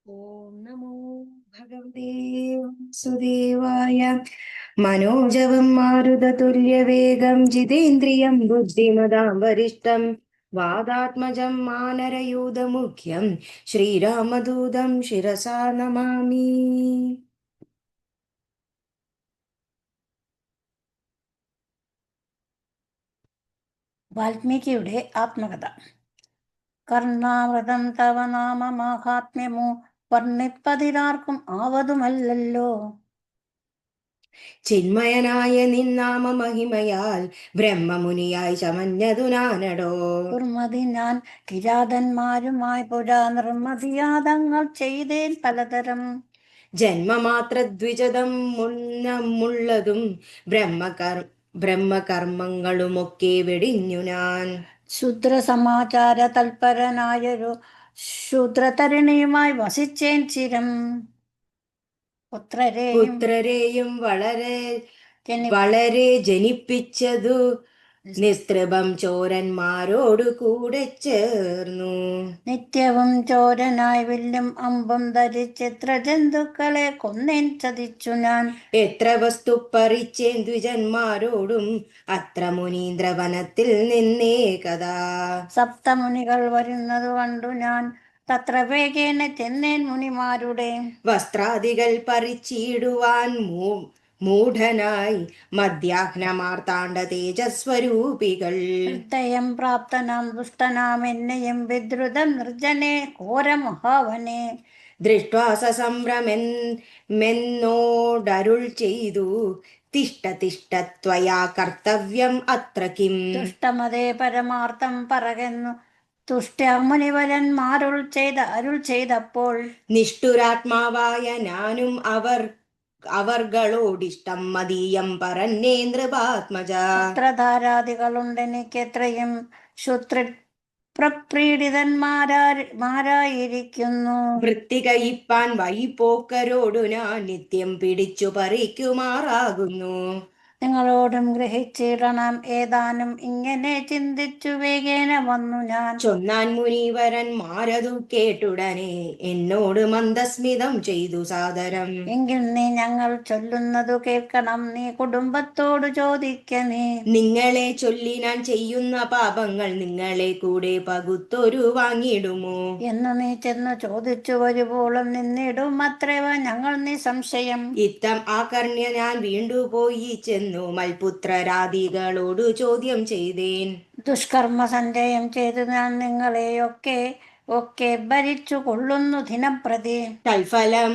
ഓം നമോ ഭഗവതേ സുദേവായ. മനോജവം മാരുതതുല്യവേഗം ജിതേന്ദ്രിയം ബുദ്ധിമതാം വരിഷ്ഠം വാദാത്മജം മാനരയൂഥമുഖ്യം ശ്രീരാമദൂതം ശിരസാ നമാമി. വാൽമീകിയുടെ ആത്മകഥ. കർണാവൃതം തവ നാമ മാഹാത്മ്യമോ വർണ്ണിപ്പതിനാർക്കും ആവതുമല്ലല്ലോ. ചിന്മയനായ നിന്നാമ മഹിമയാൽ ബ്രഹ്മമുനിയായി ചമഞ്ഞതു നാനടോ. ദുർമതി ഞാൻ കിരാതന്മാരുമായി പുരാ നിർമ്മതിയാതങ്ങൾ ചെയ്തേൻ പലതരം. ജന്മമാത്രദ്വിജതം മുന്നമുള്ളതും ബ്രഹ്മകർമ്മങ്ങളുമൊക്കെ വെടിഞ്ഞു ഞാൻ. ശൂദ്രസമാചാര തൽപരനായൊരു ശൂദ്രതരുണിയുമായി വസിച്ചേൻ ചിരം. പുത്രരെയും വളരെ ജനിപ്പിച്ചതു നിസ്തൃപം ചോരന്മാരോടു കൂടെ ചേർന്നു. നിത്യവും ചോരനായി വില്ലും അമ്പും ധരിച്ചെത്ര ജന്തുക്കളെ കൊന്നേൻ ചതിച്ചു ഞാൻ. എത്ര വസ്തു പറിച്ചേൻ ദ്വിജന്മാരോടും അത്ര മുനീന്ദ്രവനത്തിൽ നിന്നേ കഥാ. സപ്തമുനികൾ വരുന്നത് കണ്ടു ഞാൻ തത്ര വേഗേന ചെന്നേൻ മുനിമാരുടെ. വസ്ത്രാദികൾ പറിച്ചിടുവാൻ മൂഢനായി മധ്യാഹ്നമാർത്താണ്ഡ തേജസ്വരൂപികൾ. ഹൃദയം പ്രാപ്തനാം ദുഷ്ടനാം എന്നെയും വിദ്രുതം നിർജനെ ഘോരമഹാവനെ. ദൃഷ്ട്വാ സസംഭ്രമെന്നോടരുൾ ചെയ്തു തിഷ്ട തിഷ്ട ത്വയാ കർത്തവ്യം അത്ര കിം. ദുഷ്ടമതേ പരമാർത്ഥം പറകെന്നു തുഷ്ട്യമുനിവരന്മാരുൾ അരുൾ ചെയ്തപ്പോൾ. നിഷ്ഠുരാത്മാവായ ഞാനും അവർകളോടിഷ്ടം മതീയം പറന്നേ നൃപാത്മജ. പുത്രധാരാദികളുണ്ടെനിക്കെത്രയും പ്രപ്രീഡിതന്മാരായിരിക്കുന്നു. വൃത്തി കയിപ്പാൻ വൈപോക്കരോടു ഞാൻ നിത്യം പിടിച്ചു പറിക്കുമാറാകുന്നു. നിങ്ങളോടും ഗ്രഹിച്ചിടണം ഏതാനും ഇങ്ങനെ ചിന്തിച്ചു വേഗേന വന്നു ഞാൻ. ചൊന്നാൻ മുനീവരന്മാരതു കേട്ടുടനെ എന്നോട് മന്ദസ്മിതം ചെയ്തു സാദരം. എങ്കിൽ നീ ഞങ്ങൾ ചൊല്ലുന്നതു കേൾക്കണം, നീ കുടുംബത്തോട് ചോദിക്ക നീ. നിങ്ങളെ ചൊല്ലി ഞാൻ ചെയ്യുന്ന പാപങ്ങൾ നിങ്ങളെ കൂടെ പകുത്തൊരു വാങ്ങിടുമോ എന്ന് നീ ചെന്ന് ചോദിച്ചു വരുവോളം നിന്നിടും അത്രവ ഞങ്ങൾ നീ സംശയം. ഇത്തം ആകർണ്യ ഞാൻ വീണ്ടുപോയി ചെന്നു മൽപുത്രരാദികളോടു ചോദ്യം ചെയ്തേൻ. ദുഷ്കർമ്മ സഞ്ചയം ചെയ്തു ഞാൻ നിങ്ങളെയൊക്കെ ഭരിച്ചു കൊള്ളുന്നു ദിനം പ്രതി. തൽഫലം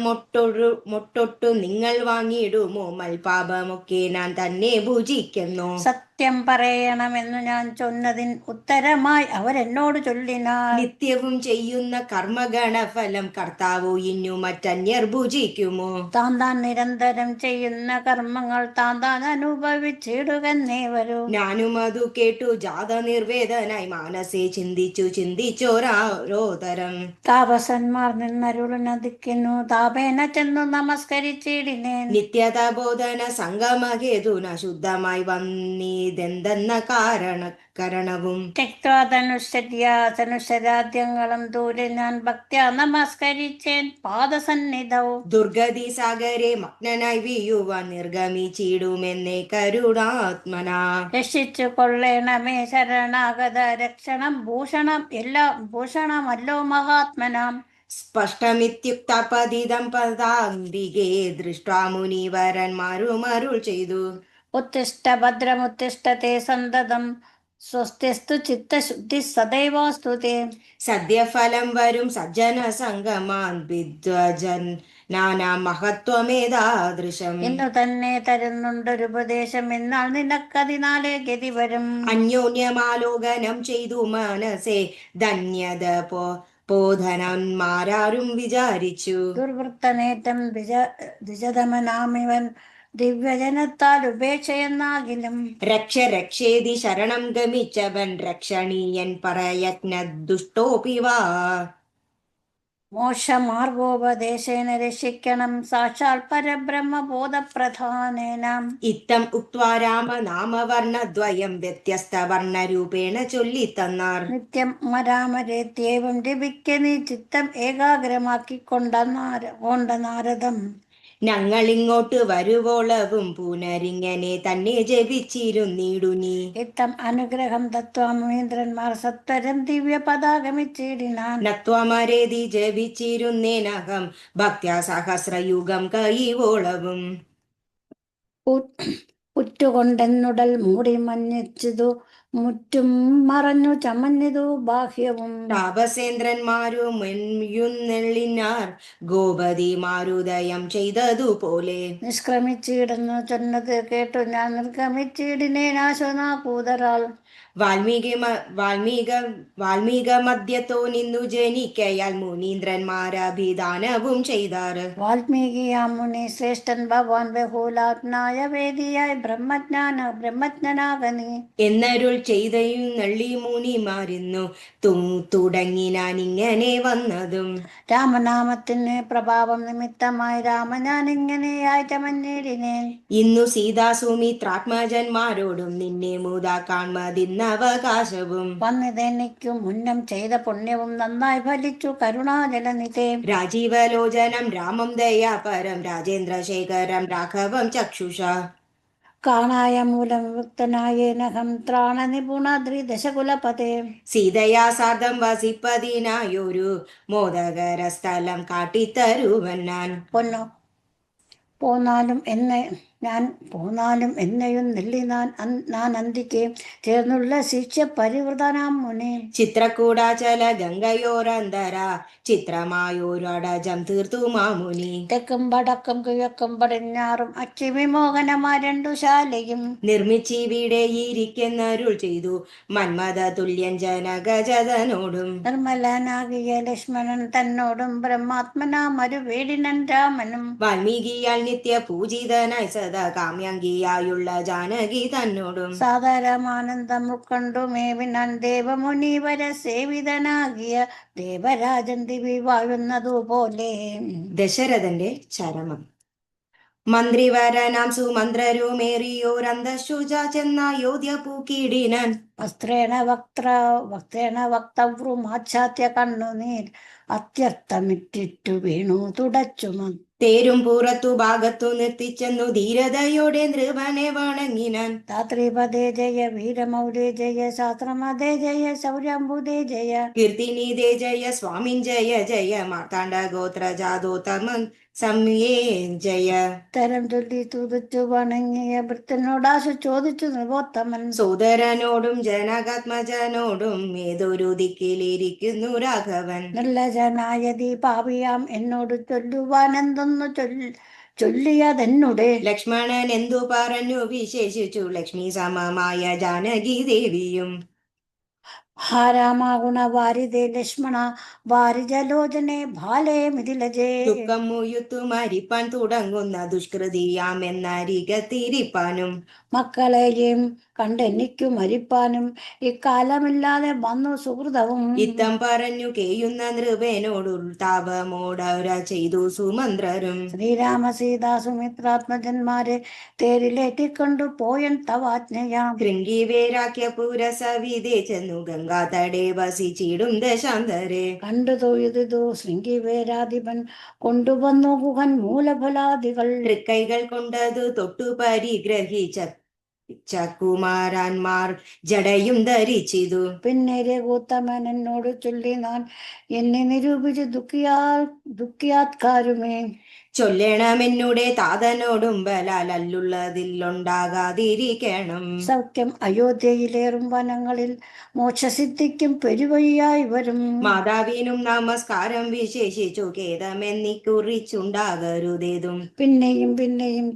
മൊട്ടൊട്ടു നിങ്ങൾ വാങ്ങിയിടുമോ മൽപാപമൊക്കെ ഞാൻ തന്നെ ഭുജിക്കുന്നു. സത്യം പറയണമെന്നു ഞാൻ ചൊന്നതിൻ ഉത്തരമായി അവരെന്നോട് ചൊല്ലിനാർ. നിത്യവും ചെയ്യുന്ന കർമ്മഗണഫലം കർത്താവോ ഇന്നു മറ്റന്യർ ഭുജിക്കുമോ. താൻ നിരന്തരം ചെയ്യുന്ന കർമ്മങ്ങൾ താൻ അനുഭവിച്ചിടുകന്നേ വരൂ. ഞാനും അതു കേട്ടു ജാത നിർവേദനായി മാനസേ ചിന്തിച്ചോരോതരം. താപസന്മാർ നിന്നരുളിനദിക്കുന്നു താപേന ചെന്നു നമസ്കരിച്ചിടിനേൻ. നിത്യതബോധന സംഗമഹേതുന ശുദ്ധമായി വന്നീതെന്തെന്ന കാരണവും. ധനുഷരാദ്യങ്ങളും ദൂരെ ഞാൻ ഭക്ത്യാ നമസ്കരിച്ചേൻ പാദസന്നിധവും. ദുർഗതി സാഗരെ മഗ്നനായി വീയുവാൻ നിർഗമിച്ചിടുമെന്നേ കരുണാത്മന. രക്ഷിച്ചു കൊള്ളേണമേ ശരണാഗത രക്ഷണം ഭൂഷണം എല്ലാം ഭൂഷണമല്ലോ മഹാത്മനാം. സ്പഷ്ടമിത്യുക്ത പതിതം പദാന്തികേ ദൃഷ്ട്വാ മുനിവരന്മാരുമരുൾ ചെയ്തു. ഉത്തിഷ്ഠ ഭദ്രമുത്തിഷ്ഠത്തെ സന്തതം സ്വസ്തിസ്തു ചിത്തശുദ്ധി സദൈവാസ്തു തേ. സദ്യഫലം വരും സജ്ജന സംഗമാൻ വിദ്വജൻ നാനാ മഹത്വമേതാദൃശം. ഇന്നു തന്നെ തരുന്നുണ്ടൊരുപദേശം എന്നാൽ നിനക്കതിനാലെ ഗതി വരും. അന്യോന്യമാലോകനം ചെയ്തു മനസ്സേ ധന്യത പോധനന്മാരും വിചാരിച്ചു. ദുർവൃത്തനേറ്റം ദ്വിജതമനാമിവൻ ദിവ്യജനത്താൽ ഉപേക്ഷയെന്നാകിലും. രക്ഷേതി ശരണം ഗമിച്ചവൻ രക്ഷണീയൻ പ്രയത്ന ദുഷ്ടോപി വാ. മോക്ഷമാർഗോപദേശേന രക്ഷിക്കണം സാക്ഷാൽ പരബ്രഹ്മബോധപ്രധാനേന. ഇത്തം ഉക്ത്വാ രാമനാമവർണ്ണദ്വയം വ്യത്യസ്തവർണ്ണരൂപേണ ചൊല്ലിത്തന്നാർ. നിത്യം രാമരേത്യേവം ജപിക്ക നീ ചിത്തം ഏകാഗ്രമാക്കിക്കൊണ്ട നാരദം. ഞങ്ങളിങ്ങോട്ട് വരുവോളവും പുനരിങ്ങനെ തന്നെ ജപിച്ചിരുന്നിടു നീ. ഇത്തം അനുഗ്രഹം തത്വ മുനീന്ദ്രന്മാർ സത്വരം ദിവ്യ പതാകമിച്ചിടിനാൻ. നത്വമരേതി ജപിച്ചിരുന്നേനകം ഭക്ത്യാ സഹസ്രയുഗം കൈവോളവും. പുറ്റുകൊണ്ടെന്നുടൽ മൂടി മഞ്ഞിച്ചതു മുറ്റും മറഞ്ഞു ചമഞ്ഞതു ബാഹ്യവും. താപസേന്ദ്രന്മാരും എഴുന്നെള്ളിനാർ ഗോപതിമാരുദയം ചെയ്തതുപോലെ. നിഷ്ക്രമിച്ചിടുന്നു ചൊന്നത് കേട്ടു ഞാൻ നിർഗമിച്ചിടിനേനാശനാകൂതരാൾ. വാൽമീക മധ്യത്തോ നിന്നു ജനിക്കയാൽ മുനീന്ദ്രന്മാരഭിദാനവും ചെയ്താറ്. വാൽമീകിയാം മുനി ശ്രേഷ്ഠൻ ഭഗവാൻ ബഹുലാജ്ഞായ വേദിയായി ബ്രഹ്മജ്ഞനാകനി എന്നരുൾ ചെയ്തയുന്നള്ളി മുനിമാരിന്നു തുടങ്ങിനാൻ ഇങ്ങനെ വന്നതും. രാമനാമത്തിന് പ്രഭാവം നിമിത്തമായി രാമ ഞാൻ ഇങ്ങനെയായി ചമഞ്ഞിടിനേൻ. ഇന്നു സീതാസുമിത്രാത്മജന്മാരോടും നിന്നെ മുതാ കാൺമതിന്നവകാശവും. വന്നിതെനിക്കു മുന്നം ചെയ്ത പുണ്യവും നന്നായി ഫലിച്ചു കരുണാജലനിധേ. രാജീവലോചനം രാമം ദയാപരം രാജേന്ദ്രശേഖരം രാഘവം ചക്ഷുഷ. കാണായ മൂലം വിമുക്തനായേനഹം ത്രാണ നിപുണദ്രിദശകുലപതേ. സീതയാ സാർദ്ധം വസിപ്പതിനായൊരു മോദകര സ്ഥലം കാട്ടിത്തരുവൻ ഞാൻ. പോന്നാലും എന്നെയും നെല്ലി ഞാൻ അന്തിക്ക് ചേർന്നുള്ള ശിക്ഷ പരിവൃതനാം മുനി. ചിത്രകൂടാചല ഗംഗയോരന്തര ചിത്രമായൊരടജം തീർത്തു മാമുനി. തെക്കും വടക്കും കിഴക്കും പടിഞ്ഞാറും അച്ചിവിമോഹനമാ രണ്ടു ശാലയും നിർമ്മിച്ചിവിടെ ഇരിക്കുന്നരുൾ ചെയ്തു മന്മഥ തുല്യൻ ജനകജതനോടും. നിർമ്മലനാകിയ ലക്ഷ്മണൻ തന്നോടും ബ്രഹ്മാത്മനാ മരുവേടിനൻ രാമനും. വാൽമീകിയാൽ നിത്യ പൂജിതനായി സദാ കാമ്യങ്കിയായുള്ള ജാനകി തന്നോടും. സാധാരണാനന്ദം ഉൾക്കൊണ്ടു മേവിനാൻ ദേവമുനിവര സേവിതനാകിയ ദേവരാജൻ ദിവി വാഴുന്നതുപോലെ. ദശരഥന്റെ ചരമം. മന്ത്രിവരനാം സുമന്ത്രരുമേറിയോരന്തശുജ ചെന്നായോധ്യ പൂക്കിടിനാൻ. വസ്ത്രേണ വക്തവ്രുമാച്ഛാദ്യ കണ്ണുനീർ അത്യർത്ഥമിറ്റിറ്റു വീണു തുടച്ചുമ. തേരും പുറത്തു ഭാഗത്തു നിർത്തിച്ചെന്നു ധീരതയോടെ നൃപനെ വണങ്ങിനാൻ. ധാത്രിപദേ ജയ വീരമൗലേ ജയ ശാസ്ത്രമതേ ജയ ശൗര്യംബുദേ ജയ. കീർത്തിനിധേ ജയ സ്വാമിൻ ജയ ജയ മാർത്താണ്ഡ ഗോത്ര ജാതോത്തമൻ സംയേ ജയ. തരം ചൊല്ലി തുതിച്ചു വണങ്ങിയ ഭൃത്തനോടാശു ചോദിച്ചു നൃപോത്തമൻ. സോദരനോടും ജനകാത്മജനോടും ഏതൊരു ദിക്കിലിരിക്കുന്നു രാഘവൻ. നിർലജനായതി പാപിയാം എന്നോട് ചൊല്ലുവാൻ എന്തൊന്നു ചൊല്ലിയതെന്നുടെ. ലക്ഷ്മണൻ എന്തു പറഞ്ഞു വിശേഷിച്ചു ലക്ഷ്മി സമമായ ജാനകി ദേവിയും. ഹാ രാമ ഗുണവാരിതേ ലക്ഷ്മണ വാരിജലോചനെ ബാലേ മിഥിലജേ. ദുഃഖം മുയുത്തു മരിപ്പാൻ തുടങ്ങുന്ന ദുഷ്കൃതിയാമെന്നരികത്തിരിപ്പാനും. മക്കളെയും കണ്ടെനിക്കു മരിപ്പാനും ഇക്കാലമില്ലാതെ വന്നു സുഹൃതവും. ഇത്തം പറഞ്ഞു കേയുന്ന നൃപേനോടു താപമോടര ചെയ്തു സുമന്ത്രരും. ശ്രീരാമ സീതാ സുമിത്രാത്മജന്മാരെ തേരിലേറ്റിക്കൊണ്ടു പോയൻ തവാജ്ഞയാം. ശൃംഗിവേരാക്യ പുരസവിതേ ചെന്നു ഗംഗാതടേ വസിച്ചിടും ദശാന്തരെ. കണ്ടു തൊഴുതു ശൃംഗിവേരാധിപൻ കൊണ്ടുവന്നു ഗുഹൻ മൂലഫലാദികൾ. തൃക്കൈകൾ കൊണ്ടതു തൊട്ടു പരിഗ്രഹിച്ച കുമാരന്മാർ ജടയും ധരിച്ചിതു. പിന്നെ രഘുത്തമൻ എന്നോട് ചൊല്ലി നാൻ എന്നെ നിരൂപിച്ച് ദുഃഖിയാത്കാരുമേ. ചൊല്ലണമെന്നുടെ താതനോടും ബലാലുള്ളതിലുണ്ടാകാതിരിക്കണം. സൗഖ്യം അയോധ്യയിലേറും വനങ്ങളിൽ മോക്ഷസിദ്ധിക്കും പെരുവഴിയായി വരും. മാതാവിനും നമസ്കാരം വിശേഷിച്ചു ഖേദമെന്നിക്കുറിച്ചുണ്ടാകരുതേതും. പിന്നെയും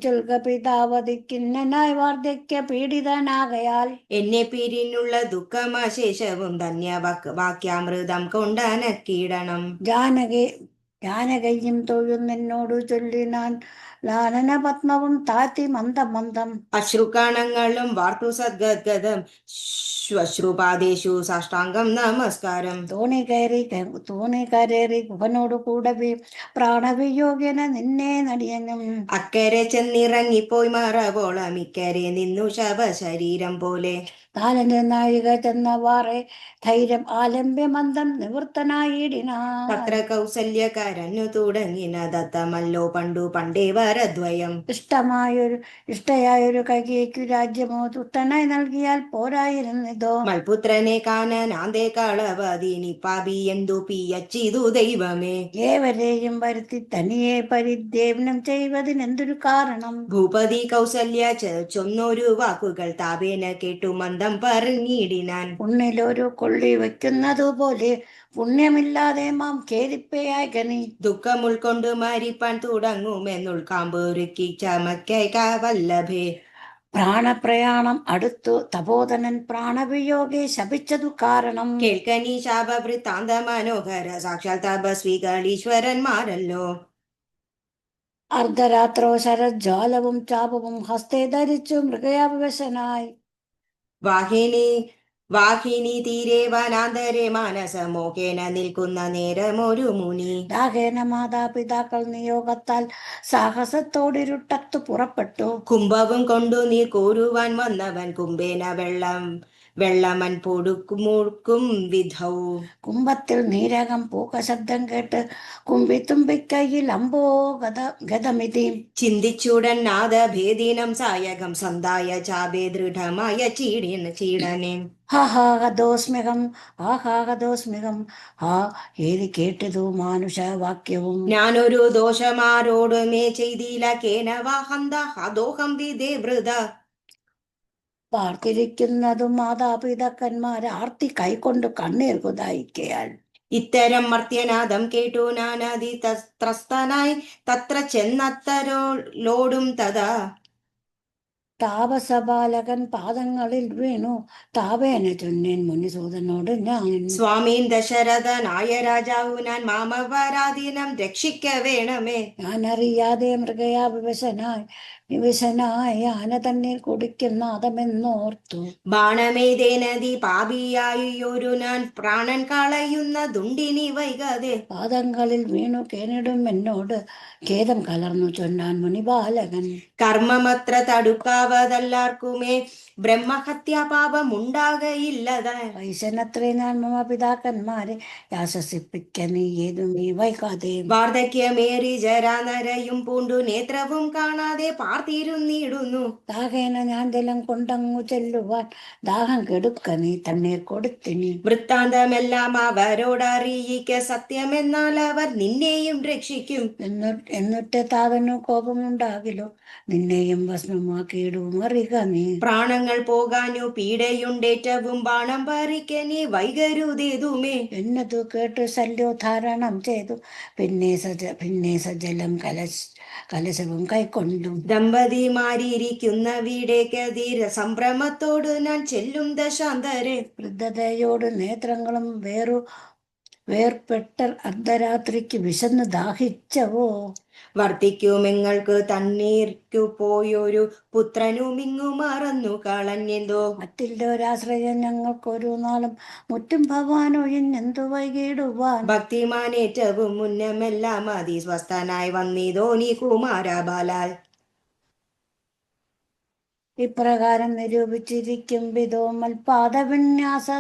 ചൊൽക പിതാവതിക്കിന്നനായി വാർദ്ധക്യ പീഡിതനാകയാൽ. എന്നെ പിരിഞ്ഞുള്ള ദുഃഖമശേഷവും ധന്യവാക്യാമൃതം കൊണ്ടനക്കിടണം. ജാനകയും തൊഴുന്നെന്നോടു ചൊല്ലിനാൻ ലാനന പത്മവും താത്തി മന്ദം. അശ്രുകണങ്ങളും വാർത്തു സദ്ഗദ്ഗതം ശ്വശ്രുപാദേഷു സാഷ്ടാംഗം നമസ്കാരം. തോണി കരേറി ഗുഹനോട് കൂടെ പ്രാണവിയോഗ്യന നിന്നെ നടിയനും. അക്കരെ ചെന്നിറങ്ങിപ്പോയി മറവോളം ഇക്കരെ നിന്നു ശവശരീരം പോലെ. കാലന്റെ നാഴിക ചെന്നവാറെ ധൈര്യം ആലംബ്യമന്തം നിവൃത്തനായിടിനാ. തത്ര കൗസല്യ കരഞ്ഞു തുടങ്ങിന ദത്തമല്ലോ പണ്ടു പണ്ടേ വരദ്വയം. ഇഷ്ടയായൊരു കൈകേക്കു രാജ്യമോ തുഷ്ടനായി നൽകിയാൽ പോരായിരുന്നിതോ. മൽപുത്രനെ കാനനാന്തേ കളവതിനി പാപി എന്തു പിയച്ചിതു ദൈവമേ. ഏവരെയും വരുത്തി തനിയെ പരിദേവനം ചെയ്വതിനെന്തൊരു കാരണം. ഭൂപതി കൗസല്യ ചൊന്നൊരു വാക്കുകൾ താപേന കേട്ടു മന്ദം പറഞ്ഞിടിനാൻ. ഉണ്ണിലൊരു കൊള്ളി വെക്കുന്നതുപോലെ പുണ്യമില്ലാതെ മാം ഖേദിപ്പയായി ഗനി. ദുഃഖം ഉൾക്കൊണ്ട് മരിപ്പാൻ തുടങ്ങുമെന്നുൾക്കാമ്പൊരുക്കി ചമക്ക വല്ലഭേ. പ്രാണപ്രയാണം അടുത്തു തപോധനൻ പ്രാണവിയോഗെ ശപിച്ചതു കാരണം. കേൾക്കനീ ശാപവൃത്താന്ത മനോഹര സാക്ഷാൽ തപസ്വികളീശ്വരന്മാരല്ലോ. അർദ്ധരാത്രോ ശരജ്വാലവും ചാപവും ഹസ്തേ ധരിച്ചു മൃഗയാവശനായി. വാഹിനി തീരെ വനാന്തരെ മാനസമോഹേന നിൽക്കുന്ന നേരമൊരു മുനി. ദാഹേന മാതാപിതാക്കൾ നിയോഗത്താൽ സാഹസത്തോടിരുട്ടത്തു പുറപ്പെട്ടു. കുംഭവും കൊണ്ടു നീർ കോരുവാൻ വന്നവൻ കുംഭേന വെള്ളമൻ പൊടുക്കുമുഴുക്കും വിധൗ. കുംഭത്തിൽ നീരകം പൂക്ക ശബ്ദം കേട്ട് കുമ്പിത്തുമ്പിക്കൈയിൽ അമ്പോ ഗതമിതി. ചിന്തിച്ചുടൻ നാദഭേദീനം സായകം സന്തായ ചാപേ ദൃഢമായ ചീടനെ. ആഹാഹദോസ്മ്യഹം ആ ഏതി കേട്ടതു മാനുഷവാക്യവും. ഞാനൊരു ദോഷമാരോടുമേ ചെയ്തില്ല കേനവാഹന്ത ഹദോഹം വിധേ വൃത. പാർത്തിരിക്കുന്നതും മാതാപിതാക്കന്മാരെ ആർത്തി കൈകൊണ്ട് കണ്ണീർ കുതായിക്കയാൽ. ഇത്തരം മർത്യനാദം കേട്ടു നാനതി ത്രസ്തനായി തത്ര ചെന്നത്തരോലോടും തഥാ. താപസബാലകൻ പാദങ്ങളിൽ വീണു താപേന ചൊന്നേൻ മുനിസൂദനോട് ഞാൻ. സ്വാമീൻ ദശരഥനായ രാജാവു ഞാൻ മാമവരാധീനം രക്ഷിക്ക വേണമേ. ഞാൻ അറിയാതെ മൃഗയാ വിവശനായ ആന തന്നിൽ കുടിക്കുന്ന നാദമെന്നോർത്തു. ബാണമേതേനതി പാപിയായൊരു ഞാൻ പ്രാണൻ കളയുന്ന ദുണ്ടിനി വൈകാതെ. പാദങ്ങളിൽ വീണു കേണിടും എന്നോട് ഖേദം കലർന്നു ചൊന്നാൻ മുനിബാലകൻ. കർമ്മമത്ര തടുക്കാവതല്ലാർക്കുമേ ബ്രഹ്മഹത്യാ പാപമുണ്ടാകയില്ലതാ. വൈശനത്രേ ഞാൻ മാതാപിതാക്കന്മാരെ ആശ്വസിപ്പിക്ക നീ ഏതും നീ വൈകാതെ. വാർദ്ധക്യമേറി ജരാനരയും പൂണ്ടു നേത്രവും കാണാതെ പാർത്തിരുന്നിടുന്നു. ദാഹേന ഞാൻ ജലം കൊണ്ടങ്ങു ചെല്ലുവാൻ ദാഹം കെടുക്ക നീ തണ്ണീർ കൊടുത്തിനി. വൃത്താന്തമെല്ലാം അവരോടറിയിക്ക സത്യമെന്നാൽ അവർ നിന്നെയും രക്ഷിക്കും. എന്നിട്ട് താതനു കോപമുണ്ടാകിലോ നിന്നെയും ഭസ്മമാക്കിയിടും അറിയുക നീ. പ്രാണങ്ങൾ പോകാനു പീഡയുണ്ടേറ്റവും ബാണം പറിക്കനീ വൈകരുതേതുമേ. എന്നതു കേട്ട് ശല്യോദ്ധാരണം ചെയ്തു പിന്നെ സജലം കലശവും കൈക്കൊണ്ടു. ദമ്പതിമാരിയിരിക്കുന്ന വീടേക്കധീര സംഭ്രമത്തോട് ഞാൻ ചെല്ലും ദശാന്തരെ. വൃദ്ധതയോട് നേത്രങ്ങളും വേർപെട്ട അർദ്ധരാത്രിക്ക് വിശന്ന് ദാഹിച്ചവോ. വർത്തിക്കുമെങ്ങൾക്ക് തണ്ണീർക്കു പോയൊരു പുത്രനുമിങ്ങു മറന്നു കളഞ്ഞെന്തോ. മറ്റില്ലൊരാശ്രയം ഞങ്ങൾക്കൊരു നാളും മുറ്റും ഭവാനൊഴിഞ്ഞെന്തു വൈകിടുവാൻ. ഭക്തിമാനേറ്റവും മുന്നമെല്ലാം അതിസ്വസ്ഥനായി വന്നിതോ നീ കുമാരബാലാൽ. ഇപ്രകാരം നിരൂപിച്ചിരിക്കും വിധോമൽ പാദവിന്യാസ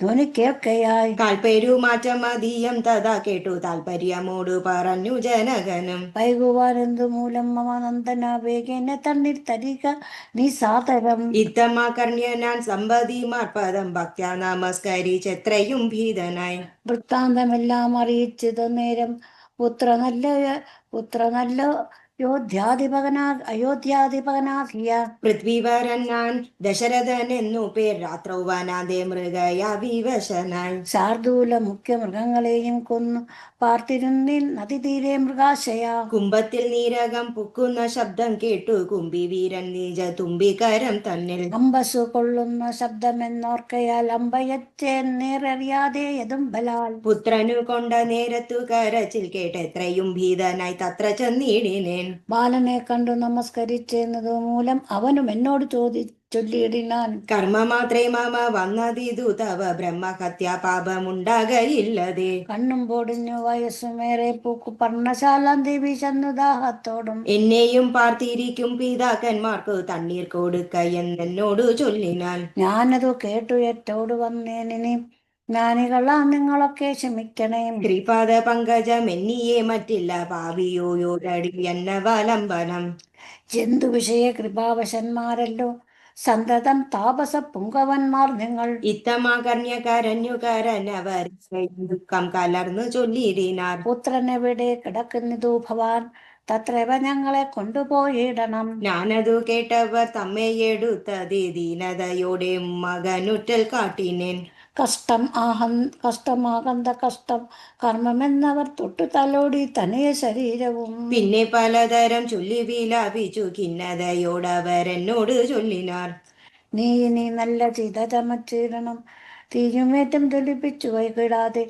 ധ്വനി കേൾക്കയായി. കാൽപ്പെരുമാറ്റം അധികം തഥാ കേട്ടു താൽപര്യമോട് പറഞ്ഞു ജനകനും. വൈകുവാനെന്തു മൂലം മമ നന്ദന വേഗേന തണ്ണീർ തരിക നീ സാദരം. ഇത്തമാകർണ്യനാൻ സമ്പതിമാർപ്പദം ഭക്ത്യാ നമസ്കരിച്ചെത്രയും ഭീതനായി. വൃത്താന്തമെല്ലാം അറിയിച്ചത് നേരം പുത്ര നല്ല അയോധ്യാധിപകനാകിയ പൃഥ്വിവരൻ ഞാൻ ദശരഥൻ എന്നു പേർ രാത്രൗ വനാന്തേ മൃഗയാ വിവശനായി. ശാർദൂല മുഖ്യ മൃഗങ്ങളെയും കൊന്നു പാർത്തിരുന്നിൽ നദീതീരെ മൃഗാശയ. കുംഭത്തിൽ നീരകം പുക്കുന്ന ശബ്ദം കേട്ടു കുംഭി വീരൻ നീജ തുമ്പികരം തന്നിൽ. അമ്പസു കൊള്ളുന്ന ശബ്ദമെന്നോർക്കയാൽ അമ്പയച്ചേറിയാതെ യതും ബലാൽ. പുത്രനു കൊണ്ട നേരത്തു കരച്ചിൽ കേട്ടെത്രയും ഭീതനായി തത്ര ചെന്നിടിനേൻ. ബാലനെ കണ്ടു നമസ്കരിച്ചെന്നതു മൂലം അവനും എന്നോട് ചൊല്ലിയിടിനാൻ. കർമ്മമാത്രേ മമ വന്നതിതു തവ ബ്രഹ്മഹത്യാ പാപമുണ്ടാകയില്ലതേ. കണ്ണും പൊടിഞ്ഞു വയസ്സുമേറെ പൂക്കു പർണശാലാം ദേവി ചന്നുദാഹത്തോടും. എന്നെയും പാർത്തിരിക്കും പിതാക്കന്മാർക്കു തണ്ണീർ കൊടുക്ക എന്നോട് ചൊല്ലിനാൻ. ഞാനതു കേട്ടു ഏറ്റോട് വന്നേനിനി, ജ്ഞാനികളാ നിങ്ങളൊക്കെ ക്ഷമിക്കണേ. ശ്രീപാദ പങ്കജം എന്നിയെ മറ്റില്ല പാപിയോയോടടി എന്നവലംബനം. ജന്തു വിഷയ കൃപാവശന്മാരല്ലോ സന്തതം താപസ പുങ്കവന്മാർ നിങ്ങൾ. ഇത്തമാകർണ്യ കരഞ്ഞു കരനവർ ദുഃഖം കലർന്നു ചൊല്ലിയിടിനാർ. പുത്രനെവിടെ കിടക്കുന്നിതു ഭവാൻ, തത്രവ ഞങ്ങളെ കൊണ്ടുപോയിടണം. ഞാനതു കേട്ടവർ തമ്മയെടുത്തതേ ദീനതയോടെ മകനുറ്റൽ കാട്ടിനേൻ. കഷ്ടമാകന്ത കഷ്ടം കർമ്മമെന്നവർ തൊട്ടു തലോടി തനിയ ശരീരവും. പിന്നെ പലതരം ചൊല്ലി വിലാപിച്ചു ഖിന്നതയോടവരെന്നോട് ചൊല്ലിനാർ. നീ ഇനി നല്ല ചിത ചമച്ചിടണം, തീരുമേറ്റം ജ്വലിപ്പിച്ചു വൈകിടാതെ.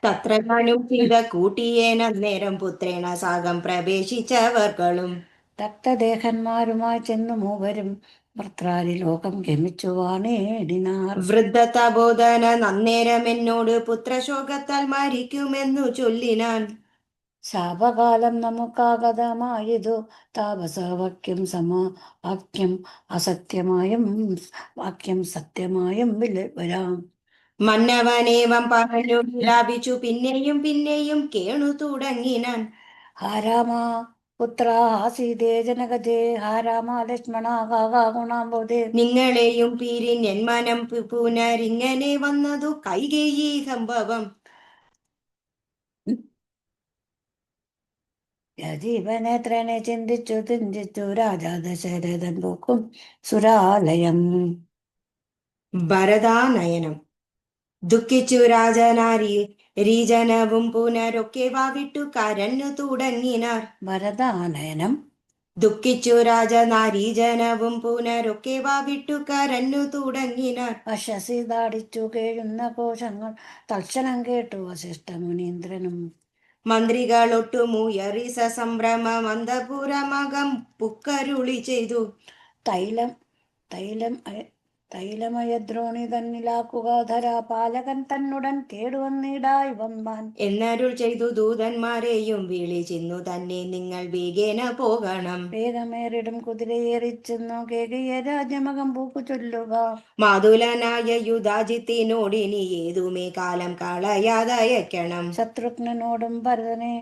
തത്ര ഞാനും ചെയ്ത കൂട്ടിയേനന്നേരം പുത്രേണ സാഗം പ്രവേശിച്ചവർകളും. രക്തദേഹന്മാരുമായി ചെന്നു മൂവരും ഭർത്താരി ലോകം ഗമിച്ചു വാണേടിനാർ. വൃദ്ധതബോധന നന്നേരം എന്നോട് പുത്രശോകത്താൽ മരിക്കുമെന്നു ചൊല്ലിനാൻ. ശാപകാലം നമുക്കാഗതമായതു താപസവാക്യം വാക്യം അസത്യമായും വാക്യം സത്യമായും വരാം. മന്നവനേവം പറഞ്ഞു വിലാപിച്ചു പിന്നെയും പിന്നെയും കേണു തുടങ്ങിനാൻ. ഹാരാമ പുത്ര സീതേ ജനകജേ, ഹാരാമ ലക്ഷ്മണ ഗുണാംബോധേ. നിങ്ങളെയും പിരിഞ്ഞൻ മനം പുനരിങ്ങനെ വന്നതു കൈകേയി സംഭവം. ജീവനേത്രനെ ചിന്തിച്ചു രാജാ ദശരഥൻ പോക്കും സുരാലയം. ഭരതാനയനം. ദുഃഖിച്ചു രാജനാരി രീജനവും പുനരൊക്കെ വാവിട്ടു കരഞ്ഞു തുടങ്ങിനാർ. ഭരതാനയനം. ദുഃഖിച്ചു രാജനാരീജനവും പുനരൊക്കെ വാവിട്ടു കരഞ്ഞു തുടങ്ങിനാർ. അശ്വസീതാടിച്ചു കേഴുന്ന കോശങ്ങൾ തൽക്ഷണം കേട്ടു വസിഷ്ഠ മുനീന്ദ്രനും. മന്ത്രികളൊട്ടുമുയറി സസംഭ്രമം അന്തപുരമകം പുക്കരുളി ചെയ്തു. തൈലമയദ്രോണി തന്നിലാക്കുക പാലകൻ തന്നുടൻ കേടുവന്നിടായി വന്നാൻ. എന്നരുൾ ചെയ്തു ദൂതന്മാരെയും വിളിച്ചിന്നു തന്നെ നിങ്ങൾ വേഗേന പോകണം. വേഗമേറിടും കുതിരയേറിച്ചെന്നു കേകയ രാജ്യമകം പൂക്കു ചൊല്ലുക. മാതുലനായ യുധാജിത്തിനോടിനി ഏതുമേ കാലം കളയാതയക്കണം. ശത്രുഘ്നനോടും ഭരതനെ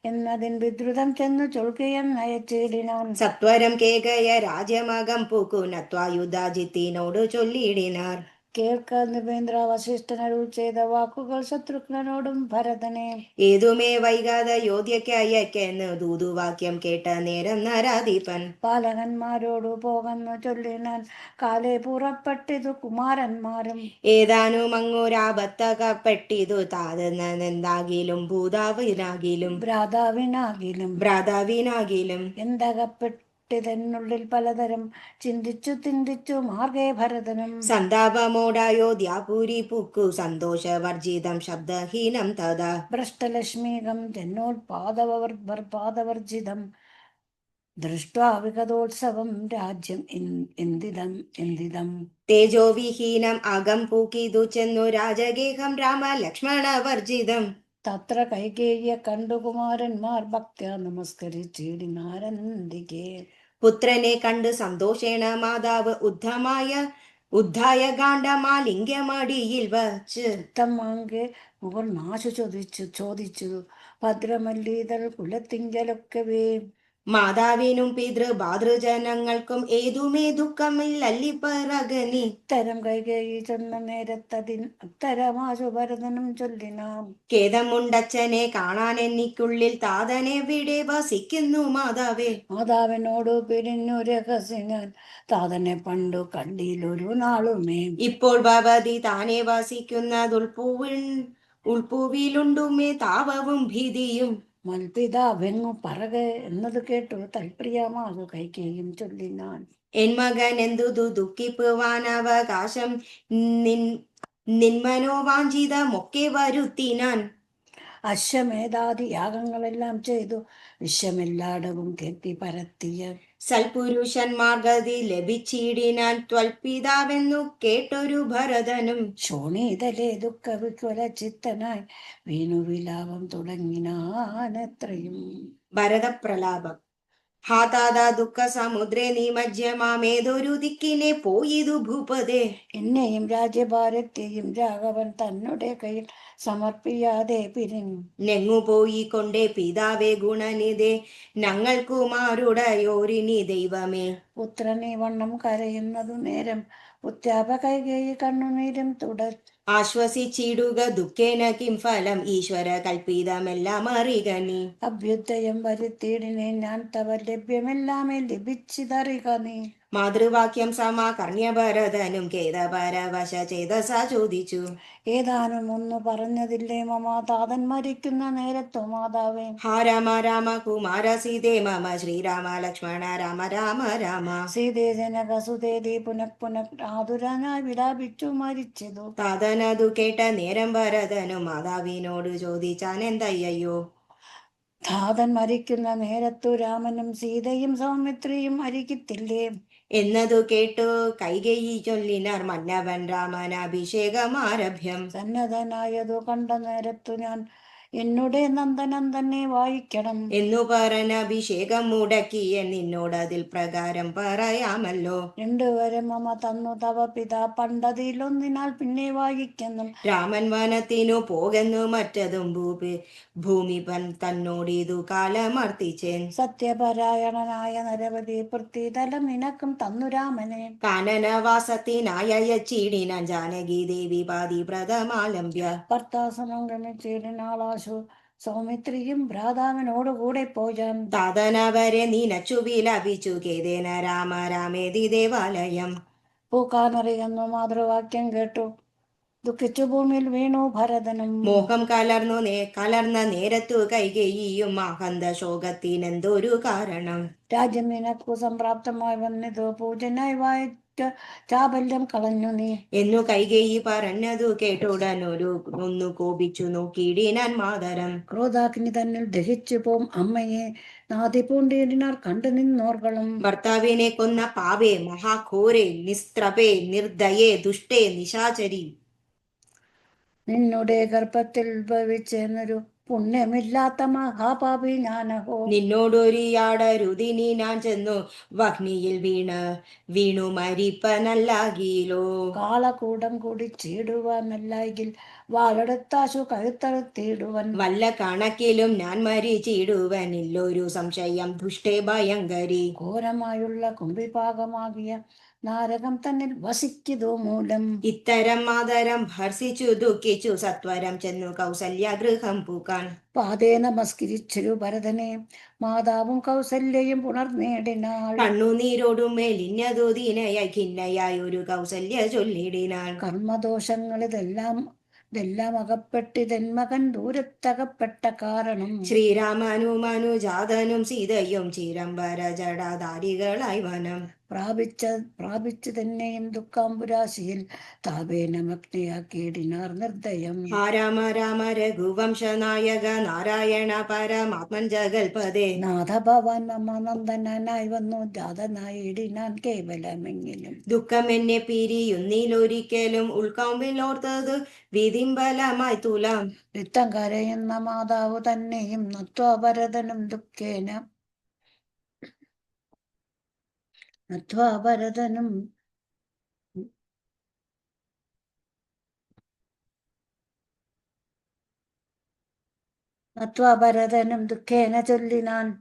എന്നതിൻ വിദ്രുതം ചെന്നു ചൊൽക്കുകയെന്നയച്ചിടിനാൻ. സത്വരം കേകയ രാജ്യമകം പൂക്കുനത്വാ യുധാജിത്തിനോട് ചൊല്ലിയിടിനാർ. കേൾക്ക നൃപേന്ദ്ര വസിഷ്ഠനരുൾ ചെയ്ത വാക്കുകൾ ശത്രുഘ്നനോടും ഭരതനെ. ഏതുമേ വൈകാതെ യോധ്യയ്ക്കയക്കെന്ന് ദൂതുവാക്യം കേട്ട നേരം നരാധിപൻ. പാലകന്മാരോടു പോകുന്നു ചൊല്ലിനാൻ. കാലേ പുറപ്പെട്ടിതു കുമാരന്മാരും. ഏതാനും അങ്ങോരാപത്തകപ്പെട്ടിതു താതെന്താകിലും ഭൂതാവിനാകിലും ഭ്രാതാവിനാകിലും എന്തകപ്പെട്ടിതെന്നുള്ളിൽ പലതരം ചിന്തിച്ചു മാർഗേ ഭരതനും. സന്താപമോടായോധ്യാപുരി പുക്കു സന്തോഷവർജിതം ശബ്ദഹീനം തഥാ. ഭ്രഷ്ടലക്ഷ്മീകം ജന്നോത്പാദവർജിതം ദൃഷ്ട്വാ വിഗതോത്സവം രാജ്യം എന്തിതം. തേജോവിഹീനം അകം പൂക്കിതു ചെന്നു രാജഗേഹം രാമലക്ഷ്മണവർജിതം. തത്ര കൈകേയ്യെ കണ്ടു കുമാരന്മാർ ഭക്ത്യാ നമസ്കരിച്ചിടിനാരന്തികെ. പുത്രനെ കണ്ട് സന്തോഷേണ മാതാവ് ഉദ്ധായ ഗാണ്ഡമാലിംഗ്യമടിയിൽ വച്ച്. തമ്മാങ്കെ മുകൾ നാശു ചോദിച്ചു ഭദ്രമല്ലീതൾ കുലത്തിങ്കലൊക്കവേ. മാതാവിനും പിതൃഭാതൃജനങ്ങൾക്കും ഏതുമേ ദുഃഖമില്ലല്ലിപ്പറകനി. ഇത്തരം കൈകേയി ചെന്ന നേരത്തതിൻ ഉത്തരമാശു ഭരതനും ചൊല്ലിനാം. ഖേദമുണ്ടച്ഛനെ കാണാൻ എനിക്കുള്ളിൽ താതനെവിടെ വസിക്കുന്നു മാതാവേ. മാതാവിനോടു പിരിഞ്ഞു രഹസ്യൻ താതനെ പണ്ടു കണ്ടിലൊരു നാളുമേ. ഇപ്പോൾ ഭവതി താനെ വസിക്കുന്നത് ഉൾപ്പൂവിലുണ്ടുമേ താപവും ഭീതിയും. മൽപിതാവെങ്ങു പറക എന്നത് കേട്ടു തൽപ്രിയമാകു കൈകേയും ചൊല്ലിനാൻ. എൻ മകൻ എന്തു ദുഃഖിപ്പുവാനവകാശം നിന്മനോവാഞ്ചിതമൊക്കെ വരുത്തിനാൻ. അശ്വമേധാദി യാഗങ്ങളെല്ലാം ചെയ്തു വിശ്വമെല്ലായിടവും കീർത്തി പരത്തിയ സൽപുരുഷന്മാർ ഗതി ലഭിച്ചിടിനാൻ ത്വൽപിതാവെന്നു കേട്ടൊരു ഭരതനും ശോണീതലേ ദുഃഖ വികുല ചിത്തനായി വീണു വിലാപം തുടങ്ങിനാനത്രയും. ഭരതപ്രലാപം. ഹാ താതാ ദുഃഖ സമുദ്രേ നിമജ്ജമാമേതൊരു ദിക്കിനെ പോയിതു ഭൂപതേ. എന്നെയും രാജ്യഭാരത്തെയും രാഘവൻ തന്നെ കയ്യിൽ സമർപ്പിയാതെ പിരിഞ്ഞു. നെങ്ങു പോയി കൊണ്ടേ പിതാവേ ഗുണനിധേ ഞങ്ങൾക്കുമാരുടയോരിനി ദൈവമേ. പുത്രനെ വണ്ണം കരയുന്നതു നേരം ഉത്യാപ കൈകേയി കണ്ണുനീരും തുടർ. ആശ്വസിച്ചിടുക ദുഃഖേന കിം ഫലം ഈശ്വര കൽപ്പിതമെല്ലാം അറിക നീ. അഭ്യുദയം വരുത്തിയിടിനെ ഞാൻ തവ ലഭ്യമെല്ലാമേ ലഭിച്ചിതറിക നീ. മാതൃവാക്യം സമാകർണ്യ ഭരതനും ഖേദപരവശ ചേതസ ചോദിച്ചു. ഏതാനും ഒന്നു പറഞ്ഞതില്ലേ മമ താതൻ മരിക്കുന്ന നേരത്തു മാതാവേ. ഹാ രാമ രാമ കുമാര സീതേ മമ ശ്രീരാമ ലക്ഷ്മണ രാമ രാമ രാമ. സീതേ ജനക സുതേതി പുനഃ പുനഃ ആതുരനായി വിലാപിച്ചു മരിച്ചതു. താതനതു കേട്ട നേരം ഭരതനും മാതാവിനോട് ചോദിച്ചാൻ എന്തയ്യോ. താതൻ മരിക്കുന്ന നേരത്തു രാമനും സീതയും സൗമിത്രിയും അരികിത്തില്ലേ. എന്നതു കേട്ടു കൈകേയി ചൊല്ലിനാർ മന്നവൻ രാമൻ അഭിഷേകമാരഭ്യം. സന്നദ്ധനായതു കണ്ട നേരത്തു ഞാൻ എന്നുടെ നന്ദനം തന്നെ വായിക്കണം എന്നു പറഞ്ഞ അഭിഷേകം മുടക്കിയ നിന്നോടതിൽ പ്രകാരം പറയാമല്ലോ. രണ്ടുവരെ മമ തന്നു തവ പിതാ പണ്ടതിലൊന്നിനാൽ പിന്നെ വായിക്കുന്നു. രാമൻ വനത്തിനു പോകുന്നു മറ്റതും ഭൂമിപൻ തന്നോടിതു കാലമർത്തിച്ചേൻ. സത്യപരായണനായ നരവതി പൃഥ്വിതലം നിനക്കും തന്നു രാമനെ. കാനനവാസത്തിനായച്ചിടിനാൻ ജാനകി ദേവി പാതിവ്രതമാലംബ്യ. ഭർത്താസമംഗമിച്ചിടിനാളാശു സൗമിത്രിയും ഭ്രാതാവിനോടുകൂടെ പോയാൻ. താതനവരെ നീനച്ചു വിലപിച്ചു കേതേന രാമ രാമേതി ദേവാലയം. പൂക്കാനറിയുന്നു മാതൃവാക്യം കേട്ടു ദുഃഖിച്ചു ഭൂമിയിൽ വീണു ഭരതനും. മോഹം കലർന്ന നേരത്തു കൈകേയിയും ആഹന്ത ശോകത്തിനെന്തൊരു കാരണം. രാജ്യം നിനക്കു സംപ്രാപ്തമായി വന്നിതു പൂജനായി വായിച്ച ചാബല്യം കളഞ്ഞു നീ. എന്നു കൈകേയി പറഞ്ഞതു കേട്ടുടനൊന്നു കോപിച്ചു നോക്കിയിടിനാൻ മാതരം. ക്രോധാഗ്നി തന്നിൽ ദഹിച്ചു പോം അമ്മയെ നാദി പൂണ്ടിയിടിനാർ കണ്ടു നിന്നോർകളും. ഭർത്താവിനെ കൊന്ന പാവേ മഹാഘോരേ നിസ്ത്രപേ നിർദയേ ദുഷ്ടേ നിശാചരി. നിന്നുടെ ഗർഭത്തിൽ ഭവിച്ചെന്നൊരു പുണ്യമില്ലാത്ത മഹാപാപി ഞാനഹോ. നിന്നോടൊരിയാടരുതിനി ഞാൻ ചെന്നു വഹ്നിയിൽ വീണു മരിപ്പനല്ലാകിലോ. കാളകൂടം കുടിച്ചിടുവാനല്ലായെങ്കിൽ വാളെടുത്താശു കഴുത്തറുത്തിടുവൻ. വല്ല കണക്കിലും ഞാൻ മരിച്ചിടുവനില്ലൊരു സംശയം ദുഷ്ടേ ഭയങ്കരി. ഘോരമായുള്ള കുംഭിഭാഗമാകിയ നാരകം തന്നിൽ വസിക്കതു മൂലം. ഇത്തരം മാതരം ഭർഷിച്ചു ദുഃഖിച്ചു സത്വരം ചെന്നു കൗസല്യ ഗൃഹം പൂക്കാൻ. പാതേ നമസ്കരിച്ചൊരു ഭരതനെ മാതാവും കൗസല്യയും പുണർനേടിനാൾ. കണ്ണുനീരോടും മെലിഞ്ഞതു ദീനയായി ഖിന്നയായി ഒരു കൗസല്യ ചൊല്ലിടിനാൾ. കർമ്മദോഷങ്ങളിതെല്ലാം അകപ്പെട്ടിതെന്മകൻ ദൂരത്തകപ്പെട്ട കാരണം. ശ്രീരാമനും അനുജാതനും സീതയും ചിരംബര ജടാധാരികളായി വനം പ്രാപിച്ചു തന്നെയും ദുഃഖാംബുരാശിയിൽ താപേന മഗ്നയാക്കിയിടിനാർ നിർദ്ദയം. ഹാ രാമ രാമ രഘുവംശ നായക നാരായണ പരമാത്മൻ ജഗൽപദേ. നാഥ ഭവാൻ മമ നന്ദനായി വന്നു ജാതനായിടിനാൻ കേവലമെങ്കിലും. ദുഃഖം എന്നെ പിരിയുന്നിലൊരിക്കലും ഉൾക്കാമ്പിലോർത്തത് വിധിമ്പലമായി തുലാം. വൃത്തം കരയുന്ന മാതാവ് തന്നെയും നത്വാഭരതനും ദുഃഖേന നത്വാഭരതനും ദുഃഖേന ചൊല്ലിനാൻ.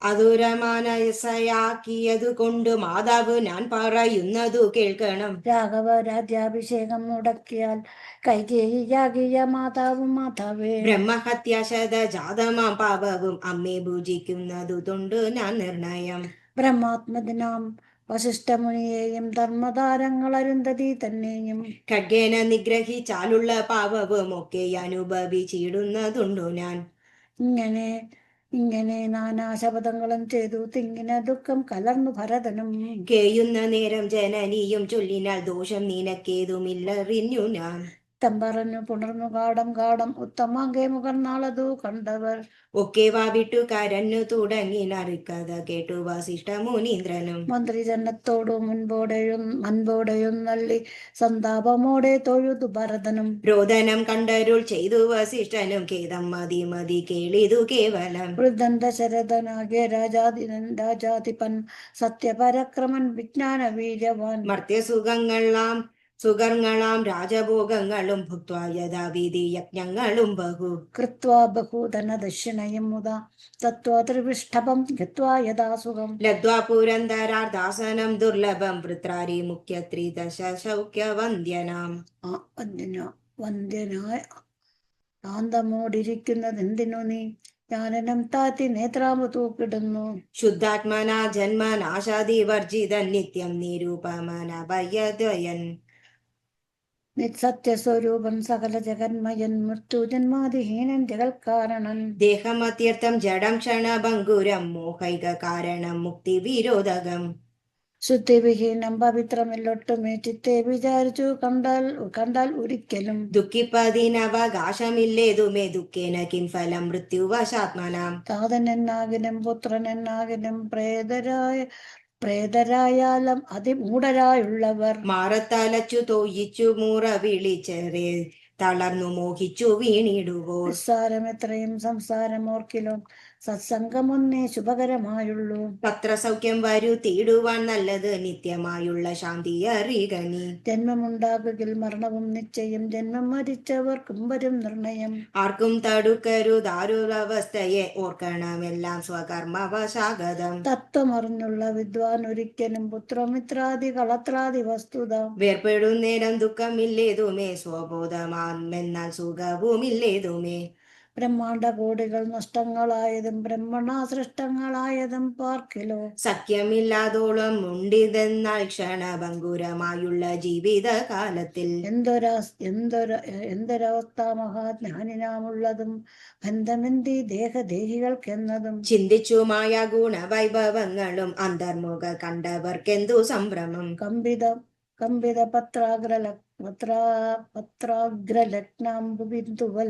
അതുരമാനസയാക്കിയതു കൊണ്ട് മാതാവ് ഞാൻ പറയുന്നതു കേൾക്കണം. രാഘവ രാജ്യാഭിഷേകം മുടക്കിയാൽ കൈകേയിയാകിയ മാതാവേ. ബ്രഹ്മഹത്യാശത ജാതമാം പാപവും അമ്മേ ഭുജിക്കുന്നതു തൊണ്ടു ഞാൻ നിർണയം. ബ്രഹ്മാത്മജനാം വസിഷ്ഠമുനിയെയും ധർമ്മതാരങ്ങൾ അരുന്ധതി തന്നെയും ഖഡ്ഗേന നിഗ്രഹിച്ചാലുള്ള പാപവും ഒക്കെ അനുഭവിച്ചിടുന്നതുണ്ടു ഞാൻ. ഇങ്ങനെ നാനാ ശപഥങ്ങളും ചെയ്തു തിങ്ങിന ദുഃഖം കലർന്നു ഭരതനും. കേയുന്ന നേരം ജനനിയും ചൊല്ലിനാൽ ദോഷം നിനക്കേതുമില്ലറിഞ്ഞു ഞാൻ. ഇത്തം പറഞ്ഞു പുണർന്നു കാടം കാടം ഉത്തമാങ്കെ മുഖർന്നാളതു കണ്ടവർ. ഒക്കെ വാവിട്ടു കരഞ്ഞു തുടങ്ങി നറുക്കഥ കേട്ടു വസിഷ്ഠ മുനീന്ദ്രനും. മന്ത്രി ജനത്തോടു മുൻപോടെയും നള്ളി സന്താപമോടെ തൊഴുതു ഭരതനും. രോദനം കണ്ടരുൾ ചെയ്തു വസിഷ്ഠനും ഖേദം മതി മതി കേളിതു കേവലം. വൃദ്ധൻ ദശരഥനാകിയ രാജാധിപൻ സത്യപരക്രമൻ വിജ്ഞാന വീര്യവാൻ. സുഖങ്ങളാം രാജഭോഗങ്ങളും ഭുക്ത്വാ യഥാവിധി യജ്ഞങ്ങളും ബഹു. കൃത്വാ ബഹൂധന ദക്ഷിണയും മുതാ തത്വാ ത്രിവിഷ്ടഭം ഗത്വാ യഥാ സുഖം. ലബ്ധ്വാ പുരന്ദരാർദാസനം ദുർലഭം വൃത്രാരി മുഖ്യ ത്രിദശ സൗഖ്യ വന്ദ്യനാം. വന്ദ്യനായ കാന്തമോടിരിക്കുന്നതെന്തിനു നീ ജ്ഞാനനം താത്തി നേത്രാമു തൂക്കിടുന്നു. ശുദ്ധാത്മനാ ജന്മനാശാദി വർജിതൻ നിത്യം നിരൂപമന ഭയദ്വയൻ. നിത്സത്യസ്വരൂപൻ സകല ജഗന്മയൻ മൃത്യുജന്മാതിഹീനൻ ജഗൽക്കാരണൻ. ദേഹമത്യർത്ഥം ജഡം ക്ഷണഭംഗുരം മോഹൈക കാരണം മുക്തി വിരോധകം. ശുദ്ധിവിഹീനം പവിത്രമില്ലൊട്ടുമേ ചിത്തെ വിചാരിച്ചു കണ്ടാൽ ഒരിക്കലും. ദുഃഖിപ്പതിനവകാശമില്ലേതുമേ ദുഃഖേന കിൻഫലം മൃത്യുവശാത്മനാം. താതനെന്നാകിലും പുത്രനെന്നാകിലും പ്രേതരായാലും അതിമൂഢരായുള്ളവർ. മാറത്തലച്ചു തോയിച്ചു മൂറ വിളിച്ചേറെ തളർന്നു മോഹിച്ചു വീണിടുവോർ. നിസ്സാരമെത്രയും സംസാരമോർക്കിലും സത്സംഗമൊന്നേ ശുഭകരമായുള്ളൂ. പത്രസൗഖ്യം വരുത്തിയിടുവാൻ നല്ലത് നിത്യമായുള്ള ശാന്തി അറികനി. ജന്മമുണ്ടാകുകിൽ മരണവും നിശ്ചയം ജന്മം മരിച്ചവർക്കും വരും നിർണയം. ആർക്കും തടുക്കരുതാരൊരവസ്ഥയെ ഓർക്കണമെല്ലാം സ്വകർമ്മവശാഗതം. തത്വമറിഞ്ഞുള്ള വിദ്വാൻ ഒരിക്കലും പുത്രമിത്രാദി കളത്രാദി വസ്തുത. വേർപ്പെടുന്നേരം ദുഃഖമില്ലേതുമേ സ്വബോധമാമെന്നാൽ സുഖവുമില്ലേതുമേ. ബ്രഹ്മാണ്ട കോടികൾ നഷ്ടങ്ങളായതും ബ്രഹ്മണ സൃഷ്ടങ്ങളായതും പാർക്കിലോ. സഖ്യമില്ലാതോളം ഉണ്ടിതെന്നാൽ ക്ഷണഭംഗുരമായുള്ള ജീവിതകാലത്തിൽ. എന്തൊരവസ്ഥ മഹാജ്ഞാനിനാമുള്ളതും ബന്ധമെന്തി ദേഹദേഹികൾക്കെന്നതും. ചിന്തിച്ചു മായ ഗുണവൈഭവങ്ങളും അന്തർമുഖ കണ്ടവർക്കെന്തു സംഭ്രമം. കമ്പിത പത്രാഗ്രലഗ്നാംബുബിന്ദുവൽ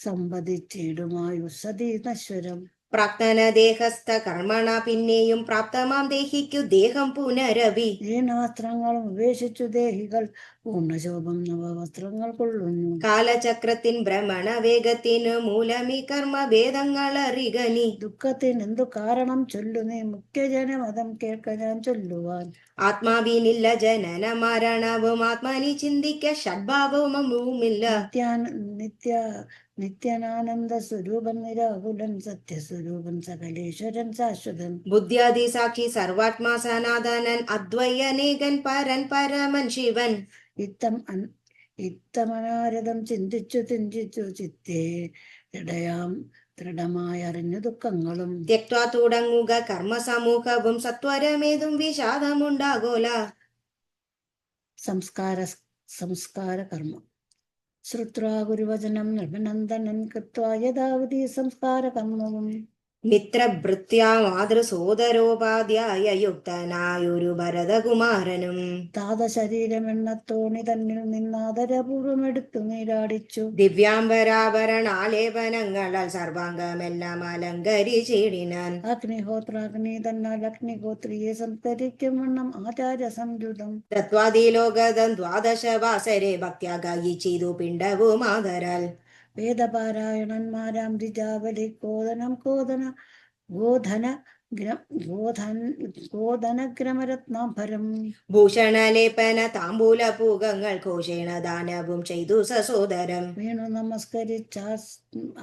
സമ്പതിച്ചിടുമായുസതി നശ്വരം. പ്രാക്തന ദേഹസ്ഥ കർമ്മണ പിന്നെയും പ്രാപ്തമാം ദേഹിക്കു ദേഹം പുനരവി. ജീർണവസ്ത്രങ്ങളും ഉപേക്ഷിച്ചു ദേഹികൾ പൂർണ്ണശോഭം നവവസ്ത്രങ്ങൾ കൊള്ളുന്നു. കാലചക്രത്തിൻ ഭ്രമണ വേഗത്തിനു മൂലമീ കർമ്മഭേദങ്ങൾ അറികനി. ദുഃഖത്തിനെന്തു കാരണം ചൊല്ലുന്നേ മുഖ്യജനമതം കേൾക്ക ഞാൻ ചൊല്ലുവാൻ. ആത്മാവിനില്ല ജനന മരണവും ആത്മാനി ചിന്തിക്ക ഷഡ്ഭാവവുമില്ല. നിത്യാനന്ദ സ്വരൂപൻ നിരാകുലൻ സത്യസ്വരൂപൻ സകലേശ്വരൻ ശാശ്വതൻ. ബുദ്ധ്യാദി സാക്ഷി സർവാത്മാ സനാതനൻ അദ്വൈയനേകൻ പരൻ പരമൻ ശിവൻ. ഇത്തമനാരദം ചിന്തിച്ചു ചിത്തേ ദൃഢമായി അറിഞ്ഞു ദുഃഖങ്ങളും. ത്യക്വാ തുടങ്ങുക കർമ്മസമൂഹവും സത്വരമേതും വിഷാദമുണ്ടാകോല. സംസ്കാര കർമ്മം ശ്രുത്വാ ഗുരുവചനം നൃപനന്ദനൻ കൃത്വാ യഥാവധി സംസ്കാര കർമ്മവും. മിത്രഭൃത്യാ മാതൃസോദരോപാധ്യായ യുക്തനായൊരു ഭരതകുമാരനും. താതശരീരമെണ്ണത്തോണി തന്നിൽ നിന്നാദരപൂർവം എടുത്തു നീരാടിച്ചു. ദിവ്യാംബരാഭരണാലേപനങ്ങളാൽ സർവാംഗമെല്ലാം അലങ്കരിച്ചിടിനാൻ. അഗ്നി തന്നാൽ അഗ്നിഹോത്രിയെ സംസ്കരിക്കും വണ്ണം ആചാര്യ സംയുതം. തത്വാദിലോകതം ദ്വാദശ വാസരെ ഭക്ത്യാ ഗായിച്ചിതു പിണ്ടവും ആദരാൽ. വേദപാരായണന്മാരാം ദ്വിജാവലി ഗോധനഗ്രമരത്നാംബരം. ഭൂഷണലേപന താമ്പൂല പൂകങ്ങൾ ഘോഷേണ ദാനവും ചെയ്തു സസോദരം. വീണു നമസ്കരിച്ച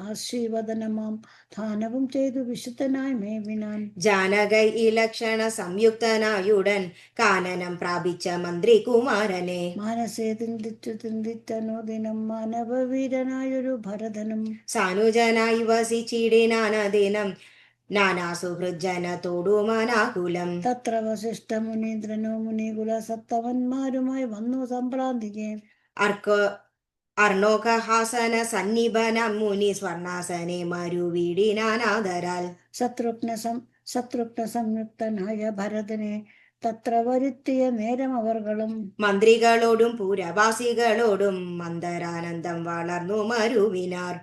ആശീവദനമാം ദാനവും ചെയ്തു വിശുദ്ധനായി മേവിനാൻ. ജാനകൈ ഇലക്ഷണ സംയുക്തനായുടൻ കാനനം പ്രാപിച്ച മന്ത്രി കുമാരനെ. മാനസേ ചിന്തിച്ചനുദിനം മാനവവീരനായൊരു ഭരതനും. സാനുജനായി വസിച്ചിടിനാനദിനം നാനാസുഹൃജനത്തോടു മനാകുലം. തത്ര വസിഷ്ഠ മുനീന്ദ്രനോ മുനികുല സത്തവന്മാരുമായി വന്നു സംഭ്രാന്തികെ. അർണോകഹാസന സന്നിഭന മുനി സ്വർണാസനെ മരുവീടിനാനാദരാൽ. ശത്രുഘ്ന സംയുക്തനായ ഭരതനെ തത്ര വരുത്തിയ നേരം അവർകളും മന്ത്രികളോടും പുരവാസികളോടും മന്ദരാനന്ദം വളർന്നു മരുവിനാർ.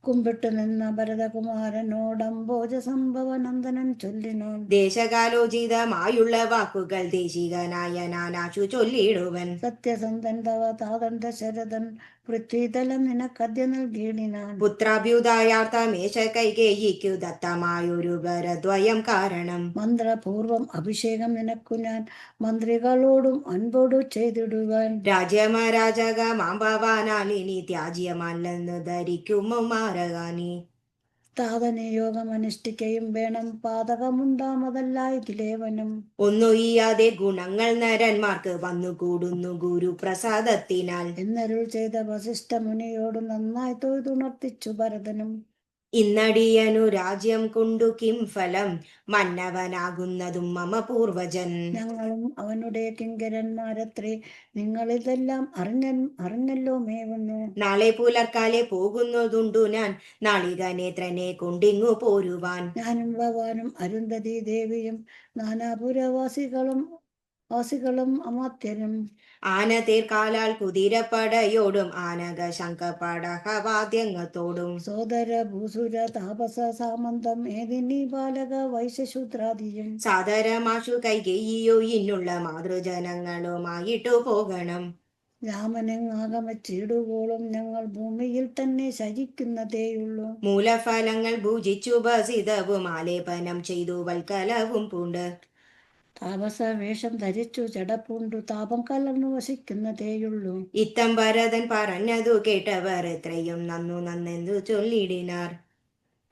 കുമ്പിട്ടു നിന്ന ഭരതകുമാരനോടംബോജ സംഭവനന്ദനൻ ചൊല്ലിനോൻ. ദേശകാലോചിതമായുള്ള വാക്കുകൾ ദേശികനായ നാനാശു ചൊല്ലിടുവൻ. സത്യസന്ധൻ തവ താതൻ ദശരഥൻ പൃഥ്വിതലം നിനക്കദ്യ നൽകിയിടിനാൻ. പുത്രാഭ്യുദയാർത്ഥമേശ കൈകേയിക്കു ദത്തമായൊരു വരദ്വയം കാരണം. മന്ത്രപൂർവം അഭിഷേകം നിനക്കു ഞാൻ മന്ത്രികളോടും അൻപോടു ചെയ്തിടുവാൻ. രാജ്യമരാജകമാംഭവാനാലിനി ത്യാജ്യമല്ലെന്ന് ധരിക്കുമോ മാരകാനി. താതനെ യോഗമനുഷ്ഠിക്കയും വേണം പാതകമുണ്ടാമതല്ല ഇതിലേവനും. ഒന്നുയ്യാതെ ഗുണങ്ങൾ നരന്മാർക്ക് വന്നുകൂടുന്നു ഗുരുപ്രസാദത്തിനാൽ. എന്നരുൾ ചെയ്ത വസിഷ്ഠ മുനിയോട് നന്നായി തൊഴുതുണർത്തിച്ചു ഭരതനും. ഇന്നടിയനു രാജ്യം കൊണ്ടു കിം ഫലം മന്നവനാകുന്നതും മമ പൂർവജൻ. ഞങ്ങളും അവനുടെ കിങ്കരന്മാരത്രേ, നിങ്ങളിതെല്ലാം അറിഞ്ഞല്ലോ മേവുന്നു. നാളെ പുലർക്കാലെ പോകുന്നതുണ്ടു ഞാൻ നാളികനേത്രനെ കൊണ്ടിങ്ങു പോരുവാൻ. ഞാനും ഭവാനും അരുന്ധതി ദേവിയും നാനാപുരവാസികളും അമാത്യരും. ആനതേർക്കാലാൽ കുതിരപ്പടയോടും ആനക ശംഖപടഹവാദ്യങ്ങത്തോടും. സോദര ഭൂസുര താപസ സാമന്തം ഏതിനി ബാലക വൈശ്യശൂദ്രാദിയും. സാദരമാശു കൈകേയിയോ ഇന്നുള്ള മാതൃജനങ്ങളുമായിട്ടു പോകണം. രാമനെങ്ങാകമച്ചിടുവോളും ഞങ്ങൾ ഭൂമിയിൽ തന്നെ ശയിക്കുന്നതേയുള്ളൂ. മൂലഫലങ്ങൾ ഭുജിച്ചു ബസിതവും ആലേപനം ചെയ്തു വൽക്കലവും പൂണ്ട്. താപസ വേഷം ധരിച്ചു ജടപൂണ്ടു താപം കലർന്നു വസിക്കുന്നതേയുള്ളൂ. ഇത്തം ഭരതൻ പറഞ്ഞതു കേട്ടവർ എത്രയും നന്നെന്നു ചൊല്ലിടിനാർ.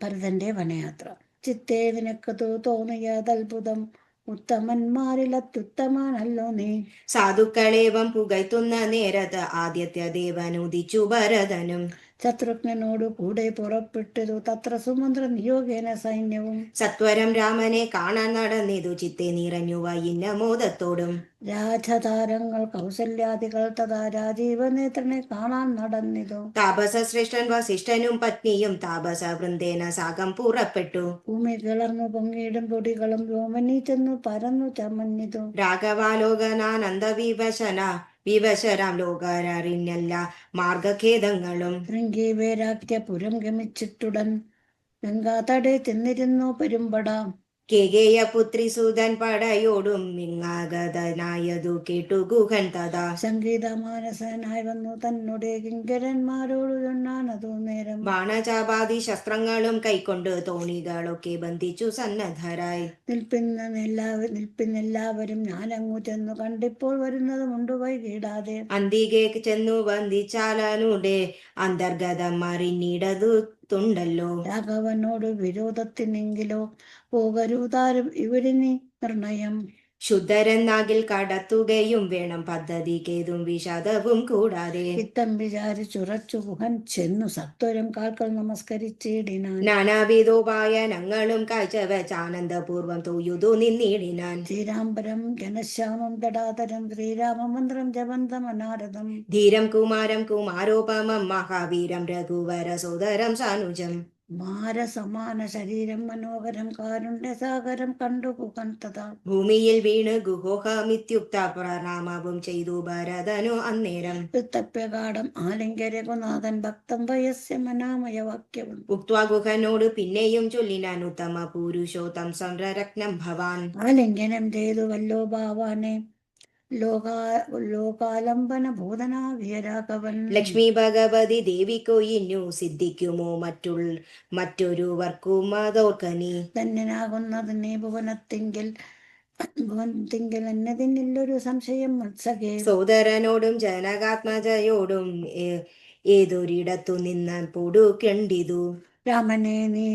ഭരതന്റെ വനയാത്ര. ചിത്തേ നിനക്കതു തോന്നിയതത്ഭുതം, ഉത്തമന്മാരിലത്യുത്തമനല്ലോ നീ. സാധുക്കളേവം പുകഴ്ത്തുന്ന നേരത്ത് ആദ്യത്തെ ദേവൻ ഉദിച്ചു ഭരതനും. ശത്രുഘ്നോടു കൂടെ പുറപ്പെട്ടതു തത്ര സുമന്ത്ര നിയോഗേന സൈന്യവും. സത്വരം രാമനെ കാണാൻ നടന്നിതു ചിത്തെ നിറഞ്ഞു വൈന്ന മോദത്തോടും. രാജതാരങ്ങൾ കൗസല്യാദികൾ തഥാ രാജീവനേത്രനെ കാണാൻ നടന്നിതു. താപസ ശ്രേഷ്ഠൻ വസിഷ്ഠനും പത്നിയും താപസ വൃന്ദേന സാഗം പുറപ്പെട്ടു. ഭൂമി കിളർന്നു പൊങ്ങിയിടും പൊടികളും രോമനി ചെന്നു പരന്നു ചമഞ്ഞിതു. രാഘവാലോകനാനന്ദ വിവശരാം ലോകരറിഞ്ഞല്ല മാർഗഖേദങ്ങളും. ശൃംഗി വൈരാഗ്യപുരം ഗമിച്ചിട്ടുടൻ ഗംഗാതടേ ചെന്നിരുന്നു പെരുമ്പട. കേകേയ പുത്രി സുതൻ പടയോടും നിങ്ങാഗതനായതു കേട്ടു ഗുഹൻ തഥാ. സംഗീതമാനസനായി വന്നു തന്നുടെ കിങ്കരന്മാരോടു ചൊന്നാനതു നേരം. ബാണചാപാതി ശസ്ത്രങ്ങളും കൈക്കൊണ്ട് തോണികളൊക്കെ ബന്ധിച്ചു സന്നദ്ധരായി. നിൽപ്പിന്നെല്ലാവരും ഞാനങ്ങു ചെന്നു കണ്ടിപ്പോൾ വരുന്നതുമുണ്ടു വൈകിടാതെ. അന്തികെ ചെന്നു ബന്ധിച്ചാലനുടെ അന്തർഗതം അറിഞ്ഞിടതുണ്ടല്ലോ. രാഘവനോട് വിരോധത്തിനെങ്കിലോ പോകരുതാരും ഇവരിനി നിർണയം. ശുദ്ധരെന്നാകിൽ കടത്തുകയും വേണം പദ്ധതിക്കേതും വിഷാദവും കൂടാതെ. ഇത്തം വിചാരിച്ചുറച്ചു ഗുഹൻ ചെന്നു സത്വരം കാൽക്കൽ നമസ്കരിച്ചിടിനാൻ. നാനാവിധോപായനങ്ങളും കാഴ്ചവെച്ചാനന്ദപൂർവം തൊഴുതു നിന്നിടിനാൻ. ശ്രീരാംബരം ഘനശ്യാമം ജടാധരം ശ്രീരാമമന്ത്രം ജപന്തമനാരദം. ധീരം കുമാരം കുമാരോപമം മഹാവീരം രഘുവര സോദരം സാനുജം. മാരസമാന ശരീരം മനോഹരം കാരുണ്യസാഗരം കണ്ടു ഗുഹൻ തഥാ. ഭൂമിയിൽ വീണ് ഗുഹോഹമിത്യുക്ത പ്രണാമവും ചെയ്തു ഭരതനു അന്നേരം. വൃത്തപ്യകാഠം ആലിംഗ്യ രഘുനാഥൻ ഭക്തം വയസ്യ മനാമയ വാക്യവും. ഉക്ത്വാ ഗുഹനോട് പിന്നെയും ചൊല്ലിനാൻ ഉത്തമ പുരുഷോത്തം സംരരത്നം ഭവാൻ. ആലിംഗനം ചെയ്തു വല്ലോ ഭാവാനെ ലോകാലംബന ഭൂതനാകിയ രാഘവൻ. ലക്ഷ്മി ഭഗവതി ദേവിക്കൊയിന്നു സിദ്ധിക്കുമോ മറ്റൊരുവർക്കും അതോർക്കനി. ധന്യനാകുന്നതിനെ ഭുവനത്തിങ്കിൽ എന്നതിനില്ലൊരു സംശയം മത്സകേ. സോദരനോടും ജനകാത്മജയോടും ഏതൊരിടത്തു നിന്ന് പൊടുക്കണ്ടിതു. രാമനെ നീ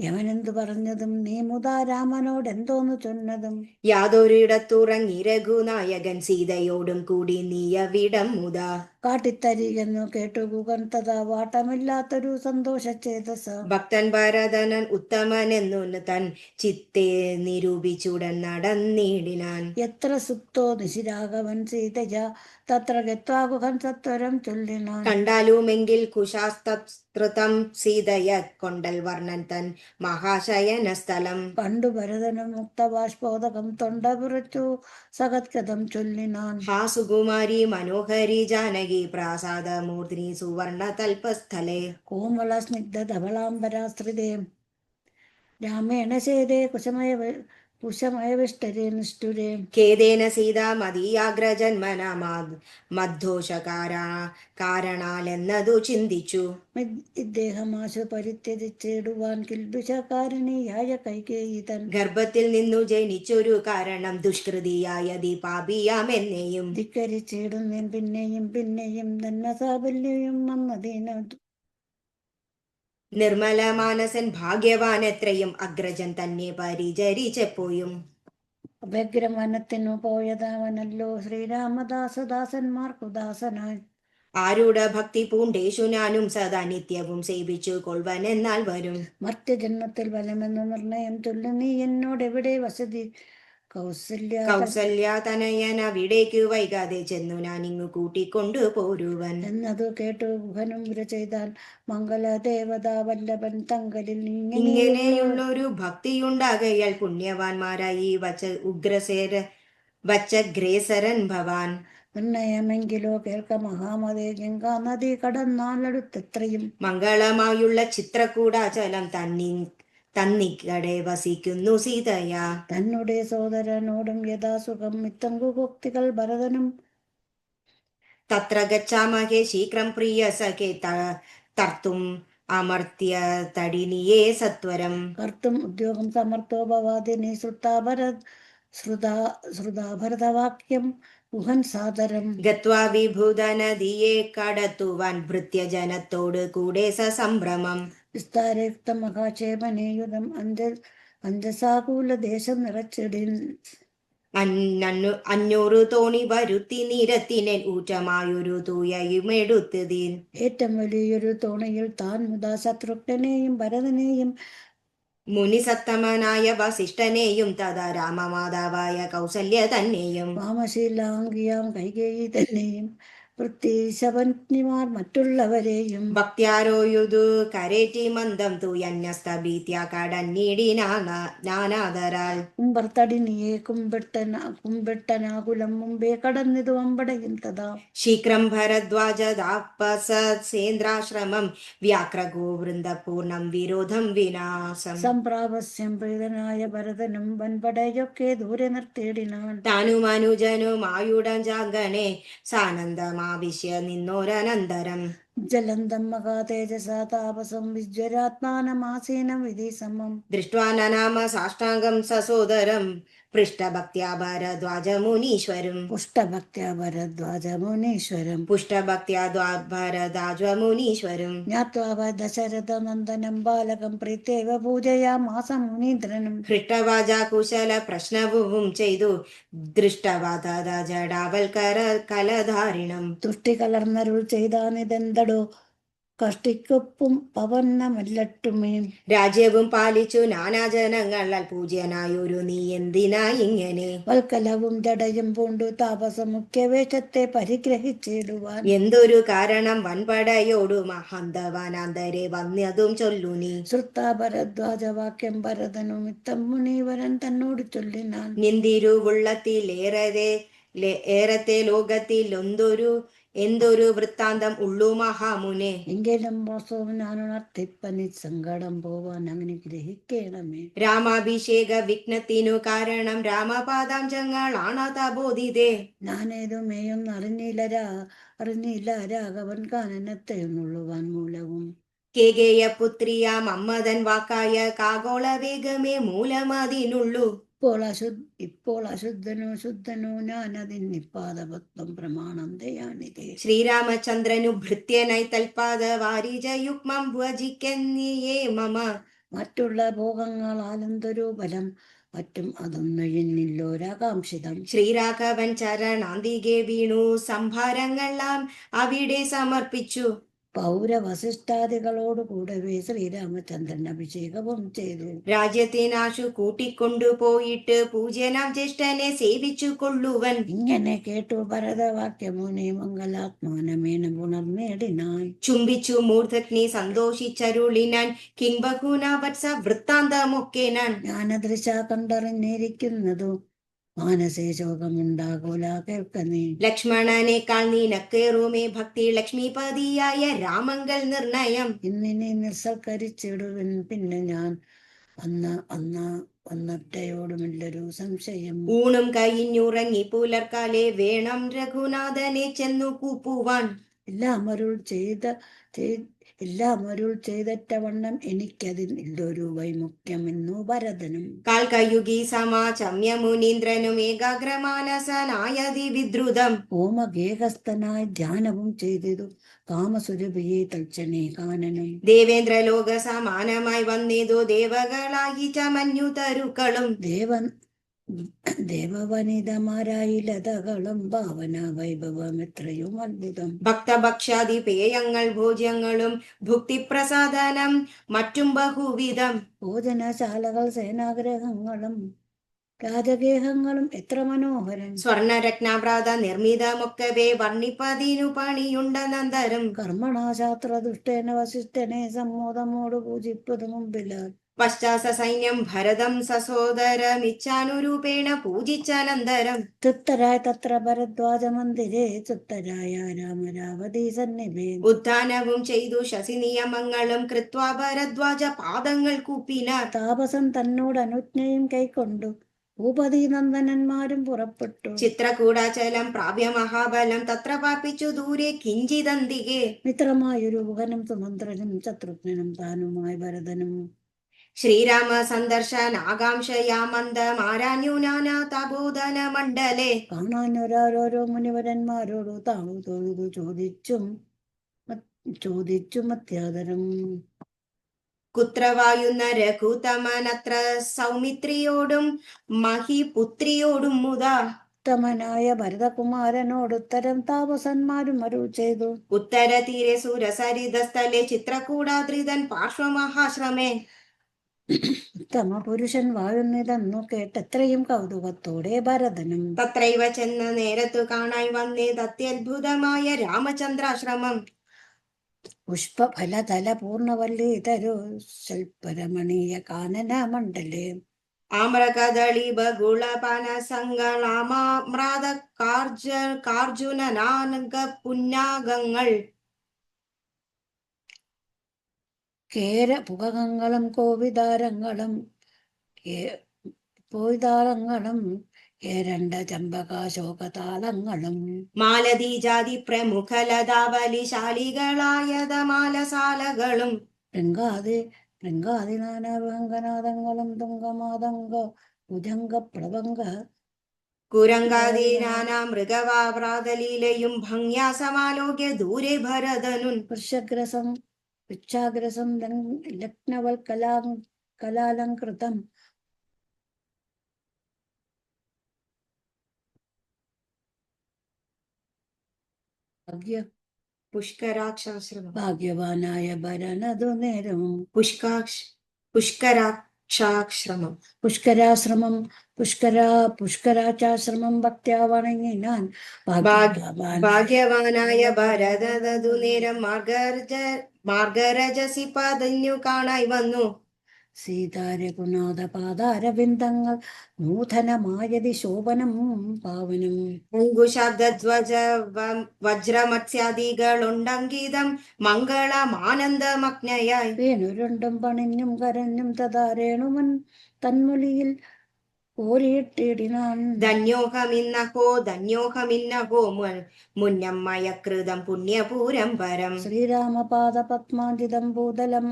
യമനെന്തു പറഞ്ഞതും നീ മുതാ രാമനോട് എന്തോന്നു ചൊന്നതും. യാതൊരിടത്തുറങ്ങി രഘുനായകൻ സീതയോടും കൂടി നീയവിടം മുതാ. കാട്ടിത്തരികെന്നു കേട്ടു ഗുഹൻ തഥാ വാട്ടമില്ലാത്തൊരു സന്തോഷചേതസ. ഭക്തൻ ഭരതനൻ ഉത്തമനെന്നു തൻ ചിത്തെ നിരൂപിച്ചുടൻ നടന്നിടിനാൻ. എത്ര സുപ്തോ നിശിരാഘവൻ സീതയ തത്ര ഗത്വാ ഗുഹൻ സത്വരം ചൊല്ലിനാൻ. കണ്ടാലുമെങ്കിൽ കുശാസ്തൃതം സീതയ കൊണ്ടൽ വർണ്ണൻ തൻ മഹാശയന സ്ഥലം. കണ്ടു ഭരതനും മുക്തബാഷ്പോദകം തൊണ്ട വിറച്ചു സഗദ്ഗതം ചൊല്ലിനാൻ. ഹാ സുകുമാരി മനോഹരി ജാനകി പ്രാസാദമൂർത്തിനി സുവർണ തൽപസ്ഥലേ. കോമള സ്നിഗ്ധ ധവളാംബരാശ്രിതേ രാമേണ ചേതേ കുശമയവിഷ്ടരേ നിഷ്ഠുരേ. ഖേദേന സീതാ മദീയാഗ്രജന്മന കാരണാലെന്നതു ചിന്തിച്ചു. ഇദ്ദേഹമാശു പരിത്യജിച്ചിടുവാൻ കിൽബിഷകാരിണിയായ കൈകേയി തൻ. ഗർഭത്തിൽ നിന്നു ജനിച്ചൊരു കാരണം ദുഷ്കൃതിയായതി പാപിയാമെന്നെയും. ധിക്കരിച്ചിടുന്നേൻ പിന്നെയും പിന്നെയും നന്മസാബല്യം വന്നതിന. നിർമ്മല മാനസൻ ഭാഗ്യവാൻ എത്രയും അഗ്രജൻ തന്നെ പരിചരിച്ചെപ്പോഴും. വ്യഗ്രവനത്തിനു പോയതവനല്ലോ ശ്രീരാമദാസദാസന്മാർക്കു ദാസനായി. ആരുടെ ഭക്തി പൂണ്ടേശു ഞാനും സദാ നിത്യവും സേവിച്ചു കൊൾവനെന്നാൽ വരും. മർത്യജന്മത്തിൽ ബലമെന്ന് നിർണയം ചൊല്ലു നീ എന്നോടെവിടെ വസതി. കൗസല്യ തനയൻ അവിടേക്കു വൈകാതെ ചെന്നു ഞാൻ ഇങ്ങു കൂട്ടിക്കൊണ്ടു പോരുവൻ. എന്നതു കേട്ടു ഗുഹനും ഉര ചെയ്താൽ മംഗളദേവതാ വല്ലഭൻ തങ്കലിൽ ഇങ്ങനെയുള്ളൊരു ഭക്തിയുണ്ടാകയാൽ പുണ്യവാന്മാരായി വച്ചഗ്രേസരൻ ഭവാൻ. നിർണയമെങ്കിലോ കേൾക്ക മഹാമതേ. ഗംഗാ നദി കടന്നാലടുത്തെത്രയും മംഗളമായുള്ള ചിത്രകൂടാചലം തന്നിക്കടെ വസിക്കുന്നു സീതയാ. തന്നുടെ സോദരനോടും യഥാസുഖം മിത്തങ്കുഭോക്തികൾ ഭരതനും. തത്ര ഗച്ഛാമഹേ ശീഘ്രം പ്രിയ സഖേ തർത്തും അമർത്യ തടിനിയേ സത്വരം. കർത്തും ഉദ്യോഗം സമർത്ഥോ ഭവാദിനി ശ്രുതാഭരതവാക്യം ഗുഹൻ സാദരം. ഗത്വാ വിഭൂത നദിയെ കടത്തുവാൻ ഭൃത്യജനത്തോട് കൂടെ സസംഭ്രമം. വിസ്താരയുക്ത മഹാക്ഷേപനേയുധം അഞ്ചസാകൂല ദേശം നിറച്ചിടിൽ. 500 തോണി വരുത്തി നിരത്തിനൻ ഊറ്റമായൊരു തൂയയുമെടുത്തതിൽ. ഏറ്റവും വലിയൊരു തോണിയിൽ താൻ മുതാ ശത്രുഘ്നെയും ഭരതനെയും മുനിസത്തമനായ വസിഷ്ഠനെയും തഥാ രാമമാതാവായ കൗസല്യ തന്നെയും. വാമശീലാംഗിയാം കൈകേയി തന്നെയും വൃത്തിശപത്നിമാർ മറ്റുള്ളവരെയും. ഭക്ത്യാരോയുതു കരേറ്റി മന്ദം തൂയന്യസ്തഭീത്യ കടന്നിടിനാനാദരാൽ. കുമ്പർത്തടിനിയെ കുമ്പിട്ടനാകുലം മുമ്പേ കടന്നിതു അമ്പടയും തഥാ. ശീഘ്രം ഭരദ്വാജദാപസേന്ദ്രാശ്രമം വ്യാക്രഗോ വൃന്ദപൂർണം വിരോധം വിനാശം. സംപ്രാവശ്യം പ്രീതനായ ഭരതനും വൻപടയൊക്കെ ദൂരെ നിർത്തിയിടിനാൻ. താനും അനുജനുമായുടൻ ജാഗണേ സാനന്ദമാവിശ്യ നിന്നോരനന്തരം. ജലന്തം മഹാതേജസാ താപസം വിജ്വരാത്മാനമാസീനം വിധി സമം. ദൃഷ്ട്വാ നനാമ സാഷ്ടാംഗം സസോദരം പൃഷ്ടഭക്ത്യാ ഭരദ്വാജമുനീശ്വരം. പുഷ്ടഭക്ത്യാ ഭരദ്വാജമുനീശ്വരം. ഭരദ്വാജമുനീശ്വരം. ജ്ഞാത്വാ ദശരഥനന്ദനം ബാലകം പ്രീത്യേവ പൂജയാമാസ മുനീന്ദ്രനും. ഹൃഷ്ടവാജ കുശല പ്രശ്നവും ചെയ്തു ദൃഷ്ടവാ തഥാ ജടാവൽക്കര കലധാരിണം. തുഷ്ടി കലർന്നരുൾ ചെയ്താനിതെന്തടോ കഷ്ടിക്കൊപ്പും പവന്നമല്ലട്ടുമേ. രാജ്യവും പാലിച്ചു നാനാജനങ്ങളാൽ പൂജ്യനായൊരു നീ എന്തിനാ ഇങ്ങനെ. വൽക്കലവും ജടയും പൂണ്ടു താപസമുഖ്യവേഷത്തെ പരിഗ്രഹിച്ചിടുവാൻ. എന്തൊരു കാരണം വൻപടയോടു മഹന്തവാനാന്തരെ വന്നതും ചൊല്ലു നീ. ശ്രുത്താ ഭരദ്വാജവാക്യം ഭരതനും മിത്തം മുനീവരൻ തന്നോട് ചൊല്ലിനാൻ. നിന്തിരുവുള്ളത്തിൽ ഏറത്തെ ലോകത്തിൽ എന്തൊരു വൃത്താന്തം ഉള്ളു മഹാമുനെ. എങ്കിലും വാസവും ഞാനുണർത്തിപ്പനി സങ്കടം പോവാൻ അങ്ങനെ ഗ്രഹിക്കണമേ. രാമാഭിഷേക വിഘ്നത്തിനു കാരണം രാമപാദാംശങ്ങളാണ് തബോധിതേ. ഞാനേതുമേയൊന്നും അറിഞ്ഞില്ല രാഘവൻ കാനനത്തെയുള്ളുവാൻ മൂലവും. കേകേയ പുത്രിയാം അമ്മതൻ വാക്കായ കാഗോള വേഗമേ മൂലമതിനുള്ളൂ. ഇപ്പോൾ അശുദ്ധനോ ഞാനതിന്നിപ്പാദപത്വം പ്രമാണം ദയാനിതേ. ശ്രീരാമചന്ദ്രനു ഭൃത്യനായി തൽപാദ വാരിജയുഗ്മം ഭജിക്കന്നിയേ മമ. മറ്റുള്ള ഭോഗങ്ങളാലെന്തൊരു ബലം മറ്റും അതൊന്നൊഴിഞ്ഞില്ലോരാകാംക്ഷിതം. ശ്രീരാഘവൻ ചരണാന്തികെ വീണു സംഭാരങ്ങളാം അവിടെ സമർപ്പിച്ചു. പൗരവസിഷ്ഠാദികളോടുകൂടവേ ശ്രീരാമചന്ദ്രൻ അഭിഷേകവും ചെയ്തു. രാജ്യത്തിനാശു കൂട്ടിക്കൊണ്ടുപോയിട്ട് പൂജ്യനാം ജ്യേഷ്ഠനെ സേവിച്ചു കൊള്ളുവൻ. ഇങ്ങനെ കേട്ടു ഭരതവാക്യമുനി മംഗലാത്മാനമേനം ഉണർന്നേടിനാൻ. ചുംബിച്ചു മൂർധജ്ഞി സന്തോഷിച്ചരുളിനാൻ. കിംബഹുന വത്സ വൃത്താന്തമൊക്കെ ഞാൻ ജ്ഞാനദൃശ കണ്ടറിഞ്ഞിരിക്കുന്നതു മാനസേ ശോകമുണ്ടാകൂല കേൾക്ക നീ. ലക്ഷ്മണനേക്കാൾ നിനക്കേറുമേ ഭക്തി ലക്ഷ്മിപതിയായ രാമങ്കൽ നിർണയം. ഇന്നിനി നിസ്സൽക്കരിച്ചിടുവിൻ പിന്നെ ഞാൻ വന്നൊറ്റയോടുമില്ലൊരു സംശയം. ഊണും കഴിഞ്ഞുറങ്ങി പുലർക്കാലെ വേണം രഘുനാഥനെ ചെന്നു കൂപ്പുവാൻ. എല്ലാം അരുൾ ചെയ്തറ്റവണ്ണം എനിക്കതിൽ ഇല്ലൊരു വൈമുഖ്യമെന്നു ഭരതനും. കാൽകയുഗി സമാചമ്യ മുനീന്ദ്രനും ഏകാഗ്രമാനസനായതി വിദ്രുതം. ഓമഗേഹസ്ഥനായി ധ്യാനവും ചെയ്തിതു കാമസുരഭിയെ തൽക്ഷണേ കാനനം. ദേവേന്ദ്രലോക സമാനമായി വന്നിതു ദേവകളായി ചമഞ്ഞു തരുക്കളും. ദേവവനിതമാരായി ലതകളും ഭാവന വൈഭവം എത്രയും അത്ഭുതം. ഭക്തഭക്ഷ്യാദി പേയങ്ങൾ ഭോജ്യങ്ങളും ഭുക്തിപ്രസാദനം മറ്റും ബഹുവിധം. ഭോജനശാലകൾ സേനാഗ്രഹങ്ങളും രാജഗേഹങ്ങളും എത്ര മനോഹരം. സ്വർണരത്നാഭ്രാത നിർമ്മിതമൊക്കവേ വർണ്ണിപ്പതിനു പണിയുണ്ടെന്നന്തരം. കർമ്മണാശാസ്ത്ര ദുഷ്ടേന വസിഷ്ഠനെ സമ്മോദമോട് പൂജിപ്പത് മുമ്പിലാൽ. പശ്ചാത്ത സൈന്യം ഭരതം സസോദരമിച്ഛാനുരൂപേണ പൂജിച്ചനന്തരം. തൃപ്തരായ തത്ര ഭരദ്വാജ മന്ദിരേ തൃപ്തരായ രാമരാവതി സന്നിധി. ഉദ്ധാനവും ചെയ്തു ശശി നിയമങ്ങളും കൃത്വാ ഭരദ്വാജ പാദങ്ങൾ കൂപ്പിനാർ. താപസൻ തന്നോട് അനുജ്ഞയും കൈക്കൊണ്ടു ഭൂപതി നന്ദനന്മാരും പുറപ്പെട്ടു. ചിത്രകൂടാചലം പ്രാപ്യ മഹാബലം തത്ര പാർപ്പിച്ചു ദൂരെ കിഞ്ചിതന്തികെ. മിത്രമായൊരു മുഖനും സുമന്ത്രനും ശത്രുഘ്നും താനുമായി ഭരതനും. ശ്രീരാമ സന്ദർശനാകാംക്ഷയാ മന്ദമാരാന്യുനാനാ തപോധന മണ്ഡലേ. കാണാനൊരോരോ മുനിവരന്മാരോടു താണു തൊഴുതു ചോദിച്ചു മത്യാദരം. കുത്രവായുന്ന രഘുതമനത്ര സൗമിത്രിയോടും മഹിപുത്രിയോടും മുതാ. ഉത്തമനായ ഭരതകുമാരനോടുത്തരം താപസന്മാരും അരുൾ ചെയ്തു. ഉത്തര തീരെ സുരസരിതസ്ഥലെ ചിത്രകൂടാദ്രിതൻ പാർശ്വമഹാശ്രമേ. ഉത്തമ പുരുഷൻ വാഴുന്നിതെന്നു കേട്ടെത്രയും കൗതുകത്തോടെ ഭരതനും. തത്രൈവ ചെന്ന നേരത്തു കാണാൻ വന്നേത് അത്യത്ഭുതമായ രാമചന്ദ്രാശ്രമം. പുഷ്പഫലതല പൂർണ്ണവല്ലീതരോ സ്വൽപരമണീയ കാനന മണ്ഡലേ. ആമ്രകദളി ബഗുള പനസങ്ങളാമ്രാത കാർജുനനാനക പുന്നാഗങ്ങൾ. പുകകങ്ങളും കോവിതാരങ്ങളും ഏരണ്ട ചമ്പകാശോകതാളങ്ങളും. മാലതി ജാതി പ്രമുഖ ലതാവലിശാലികളായത മാലസാലകളും. ശൃംഗാതി നാനാഭംഗനാദങ്ങളും തുങ്കമാതങ്ക ഭുജംഗ പ്ലവംഗ കുരങ്കാതി നാനാ മൃഗവാപ്രാതലീലയും ഭംഗ്യാ സമാലോക്യ ദൂരെ ഭരതനുൻ. വൃക്ഷാഗ്രസം ലഗ്നവൽ കലാലങ്കൃതം. ഭാഗ്യവാനായ ഭരനതു നേരവും. പുഷ്കരാശ്രമം പുഷ്കരാച്ചാശ്രമം ഭക്ത്യാ വണങ്ങിനാൻ. ഭാഗ്യവാനായ ഭരതനതു നേരം മാർഗരജസി പതഞ്ഞു കാണായി വന്നു. സീതാരഘുനാഥ പാദാരവിന്ദങ്ങൾ നൂതനമായതി ശോഭനം പാവനം. അങ്കുശബ്ദധ്വജ വജ്രമത്സ്യാദികളുണ്ടങ്കിതം മംഗളമാനന്ദമഗ്നയായി. വേണുരുണ്ടും പണിഞ്ഞും കരഞ്ഞും തഥാരേണുമൻ തന്മൊഴിയിൽ ഓരിയിട്ടിടിനാൻ. ധന്യോഹമിന്നഹോ മുന്നമ്മയകൃതം പുണ്യപൂരം പരം. ശ്രീരാമപാദ പത്മാഞ്ചിതം ഭൂതലം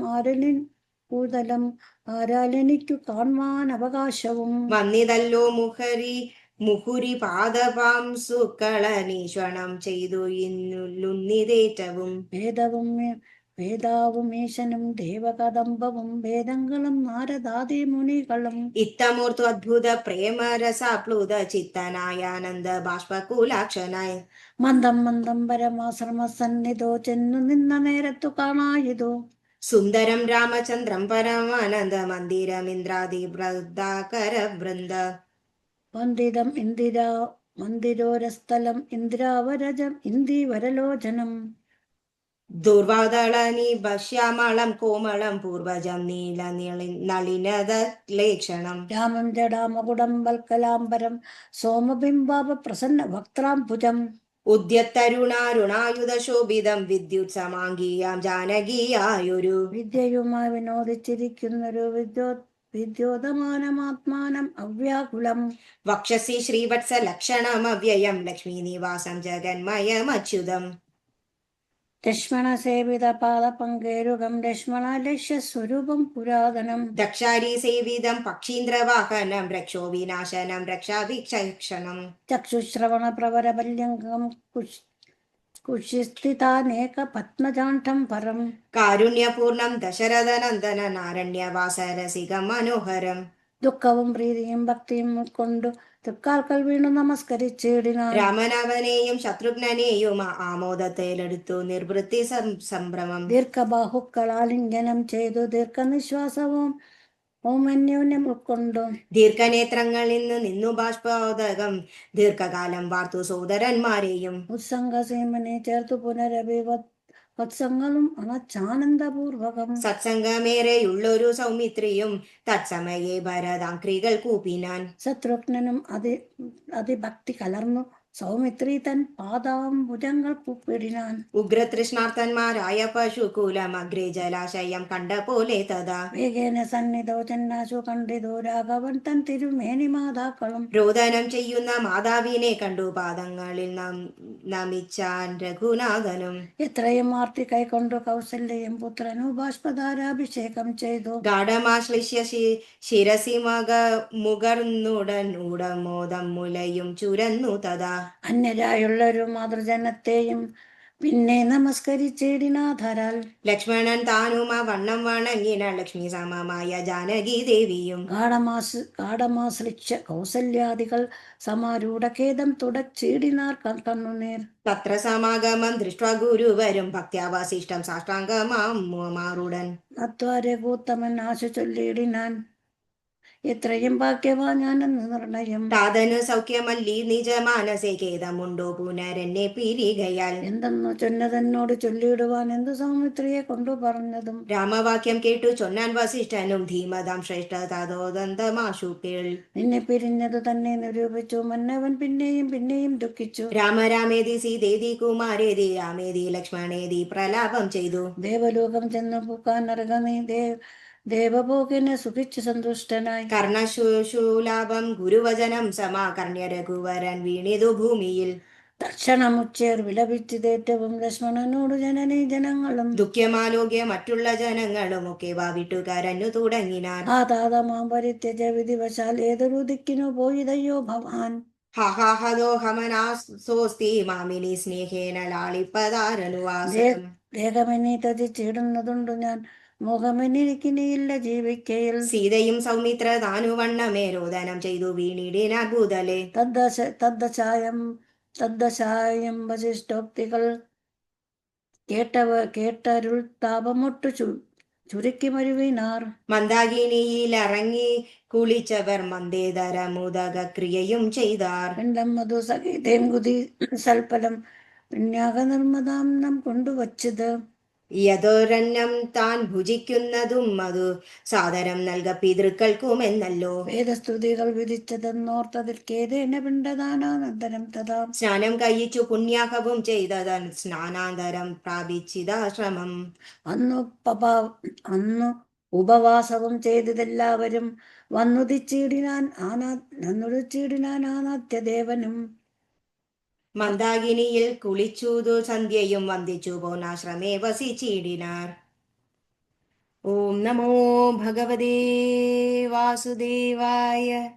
ആരാലെനിക്കു കാണുവാൻ അവകാശവും. വന്നിതല്ലോ മുഹുരി പാദപാം സുക്കളനീശ്വണം ചെയ്തു ഇന്നുന്നിതേറ്റവും. വേദാവും ഈശനും ദേവകദംബവും വേദങ്ങളും നാരദാദി മുനികളും ഇത്തമോർത്തു അദ്ഭുത പ്രേമരസാപ്ലുത ചിത്തനായാനന്ദ ബാഷ്പകൂലാക്ഷനായി മന്ദം മന്ദം പരമാശ്രമ സന്നിധോ ചെന്നു നിന്ന നേരത്തു കാണായിതു സുന്ദരം രാമചന്ദ്രം പരമാനന്ദ മന്ദിരമിന്ദ്രാദി വൃന്ദാകര വൃന്ദ വന്ദിതം മന്ദിരോരസ്ഥലം ഇന്ദ്രാവരജം ഇന്ദിവരലോചനം ദുർവാദളനി ശ്യാമളം കോമളം പൂർവജം നീല നളിനദലേക്ഷണം രാമം ജടാമകുടം വൽക്കലാംബരം സോമബിംബാപ പ്രസന്ന വക്ത്രാംബുജം ഉദ്യത്തരുണാരുണായുധ ശോഭിതം വിദ്യുത് സമാംഗീയാം ജാനകീയായൊരു വിദ്യയുമായി വിനോദിച്ചിരിക്കുന്നൊരു വിദ്യോതമാനമാത്മാനം അവ്യാകുലം വക്ഷസി ശ്രീവത്സ ലക്ഷണമവ്യയം ലക്ഷ്മീ നിവാസം ജഗന്മയമച്യുതം ലക്ഷ്മണ സേവിത പാദപങ്കേരുകം ലക്ഷ്മണ ലക്ഷ്യസ്വരൂപം പുരാതനം ദക്ഷാരി സേവിതം പക്ഷീന്ദ്രവാഹനം രക്ഷോ വിനാശനം രക്ഷാവിക്ഷണം ചക്ഷുശ്രവണ പ്രവരപല്യംഗം കുശിസ്ഥിതാനേക പത്മജാണ്ഡം പരം കാരുണ്യപൂർണം ദശരഥനന്ദന നാരണ്യവാസരസികം മനോഹരം ദുഃഖവും പ്രീതിയും ഭക്തിയും ഉൾക്കൊണ്ടു തൃക്കാൽക്കൽ വീണു നമസ്കരിച്ചിടിനാൻ രാമനവനെയും ശത്രുഘ്നെയും ആമോദത്തിലെടുത്തു നിർവൃത്തി സംഭ്രമം ദീർഘബാഹുക്കളാലിംഗനം ചെയ്തു ദീർഘനിശ്വാസവും ഓമന്യോന്യം ഉൾക്കൊണ്ടു ദീർഘനേത്രങ്ങളിൽ നിന്നു ബാഷ്പോദകം ദീർഘകാലം വാർത്തു സോദരന്മാരെയും ഉത്സംഗസീമനെ ചേർത്തു വത്സങ്ങളും അണച്ചാനന്ദപൂർവകം സത്സംഗമേറെയുള്ളൊരു സൗമിത്രിയും തത്സമയെ ഭരതാംക്രികൾ കൂപ്പിനാൻ ശത്രുഘ്നനും അതിഭക്തി കലർന്നു സൗമിത്രി തൻ പാദാംബുജങ്ങൾ കൂപ്പിടിനാൻ ഉഗ്രതൃഷ്ണാർത്ഥന്മാരായ പശുകുലം അഗ്രേ ജലാശയം കണ്ട പോലെ തഥാ വേഗേന സന്നിധോ ചെന്നാശു കണ്ടിതോ രാഘവൻ തൻ തിരുമേനി മാതാക്കളും രോദനം ചെയ്യുന്ന മാതാവിനെ കണ്ടു പാദങ്ങളിൽ നമിച്ചാൻ രഘുനാഥനും എത്രയും ആർത്തി കൈക്കൊണ്ടു കൗസല്യയും പുത്രനു ബാഷ്പധാരാഭിഷേകം ചെയ്തു ഗാഠമാശ്ലിഷ്യ ശിരസി മുകർന്നുടൻ ഉടമോദം മുലയും ചുരന്നു തഥാ അന്യരായുള്ളൊരു മാതൃജനത്തെയും പിന്നെ നമസ്കരിച്ചിടിനാഥരാൽ ലക്ഷ്മണൻ താനും ആ വണ്ണം വണങ്ങിന ലക്ഷ്മി സമമായ ജാനകി ദേവിയും ഗാഠമാശ്ലിക്ഷ കൗസല്യാദികൾ സമാരൂഢഖേദം തുടച്ചിടിനാർ കണ്ണുനീർ തത്ര സമാഗമം ദൃഷ്ട്വാ ഗുരുവരും ഭക്ത്യാവശിഷ്ടം സാഷ്ടാംഗമാറുടൻ നത്വാരകൂത്തമൻ ആശു ചൊല്ലിയിടിനാൻ എത്രയും ഭാഗ്യവാൻ ഞാനെന്ന് നിർണയം താതനു സൗഖ്യമല്ലി നിജ മാനസേ ഖേദമുണ്ടോ പുനരെന്നെ പിരികയാൽ എന്തെന്നു ചൊന്നതെന്നോട് ചൊല്ലിയിടുവാൻ എന്തു സൗമിത്രിയെ കൊണ്ടു പറഞ്ഞതും രാമവാക്യം കേട്ടു ചൊന്നാൻ വസിഷ്ഠനും ധീമതാം ശ്രേഷ്ഠ തതോദന്തമാശു കേൾ നിന്നെ പിരിഞ്ഞതു തന്നെ നിരൂപിച്ചു മന്നവൻ പിന്നെയും പിന്നെയും ദുഃഖിച്ചു രാമരാമേതി സീതേതി കുമാരേതി രാമേതി ലക്ഷ്മണേതി പ്രലാപം ചെയ്തു ദേവലോകം ചെന്നു പൂക്കാൻ അർഹനീ ദേവഭോഗനെ സുഖിച്ചു സന്തുഷ്ടനായി കർണശൂലാഭം ഗുരുവചനം സമാകർണ്യ രഘുവരൻ വീണിതു ഭൂമിയിൽ തക്ഷണമുച്ചേർ വിലപിച്ചതേറ്റവും ലക്ഷ്മണനോട് ജനനീ ജനങ്ങളും ദുഃഖ്യമാലോക്യ മറ്റുള്ള ജനങ്ങളും ഒക്കെ വാവിട്ടു കരഞ്ഞു തുടങ്ങിനാൻ ആതാതമാം പരിത്യജ വിധിവശാൽ ഏതൊരു ദിക്കിനു പോയിതയ്യോ ഭവാൻ ഹാഹാഹദോഹമനാസോസ്തി മാമിനി സ്നേഹേന ലാളിപ്പതാരനുവാസം ദേഹമെന്നീ തജിച്ചിടുന്നതുണ്ടു ഞാൻ മുഖമെന്നിരിക്കിനിയില്ല ജീവിക്കയിൽ സീതയും സൗമിത്ര താനുവണ്ണമേ രോദനം ചെയ്തു വീണിടിനാൻ ഭൂതലെ തദ്ദശായം വശിഷ്ഠോക്തികൾ കേട്ടരുൾ താപമൊട്ടു ചുരുക്കി മരുവിനാർ മന്ദാകിനിയിൽ ഇറങ്ങി കുളിച്ചവർ മന്ദേതര മുദക ക്രിയയും ചെയ്താർ പിണ്ടം മധു സഹിതേങ്കുതി സൽഫലം പിണ്യാക നിർമ്മതാം നാം കൊണ്ടുവച്ചത് യഥോരന്നം താൻ ഭുജിക്കുന്നതും അതു സാദരം നൽക പിതൃക്കൾക്കുമെന്നല്ലോ വേദസ്തുതികൾ വിധിച്ചതെന്നോർത്തതിൽ കേതേന പിണ്ടദാനാനന്തരം തഥാ സ്നാനം കഴിച്ചു പുണ്യാഹവും ചെയ്തതൻ സ്നാനാന്തരം പ്രാപിച്ചിതാശ്രമം അന്നു ഉപവാസവും ചെയ്തതെല്ലാവരും വന്നുദിച്ചിടിനാൻ ആനാത്യദേവനും മന്ദാകിനിയിൽ കുളിച്ചൂതു സന്ധ്യയും വന്ദിച്ചു പോനാശ്രമേ വസിച്ചിടിനാർ. ഓം നമോ ഭഗവതേ വാസുദേവായ.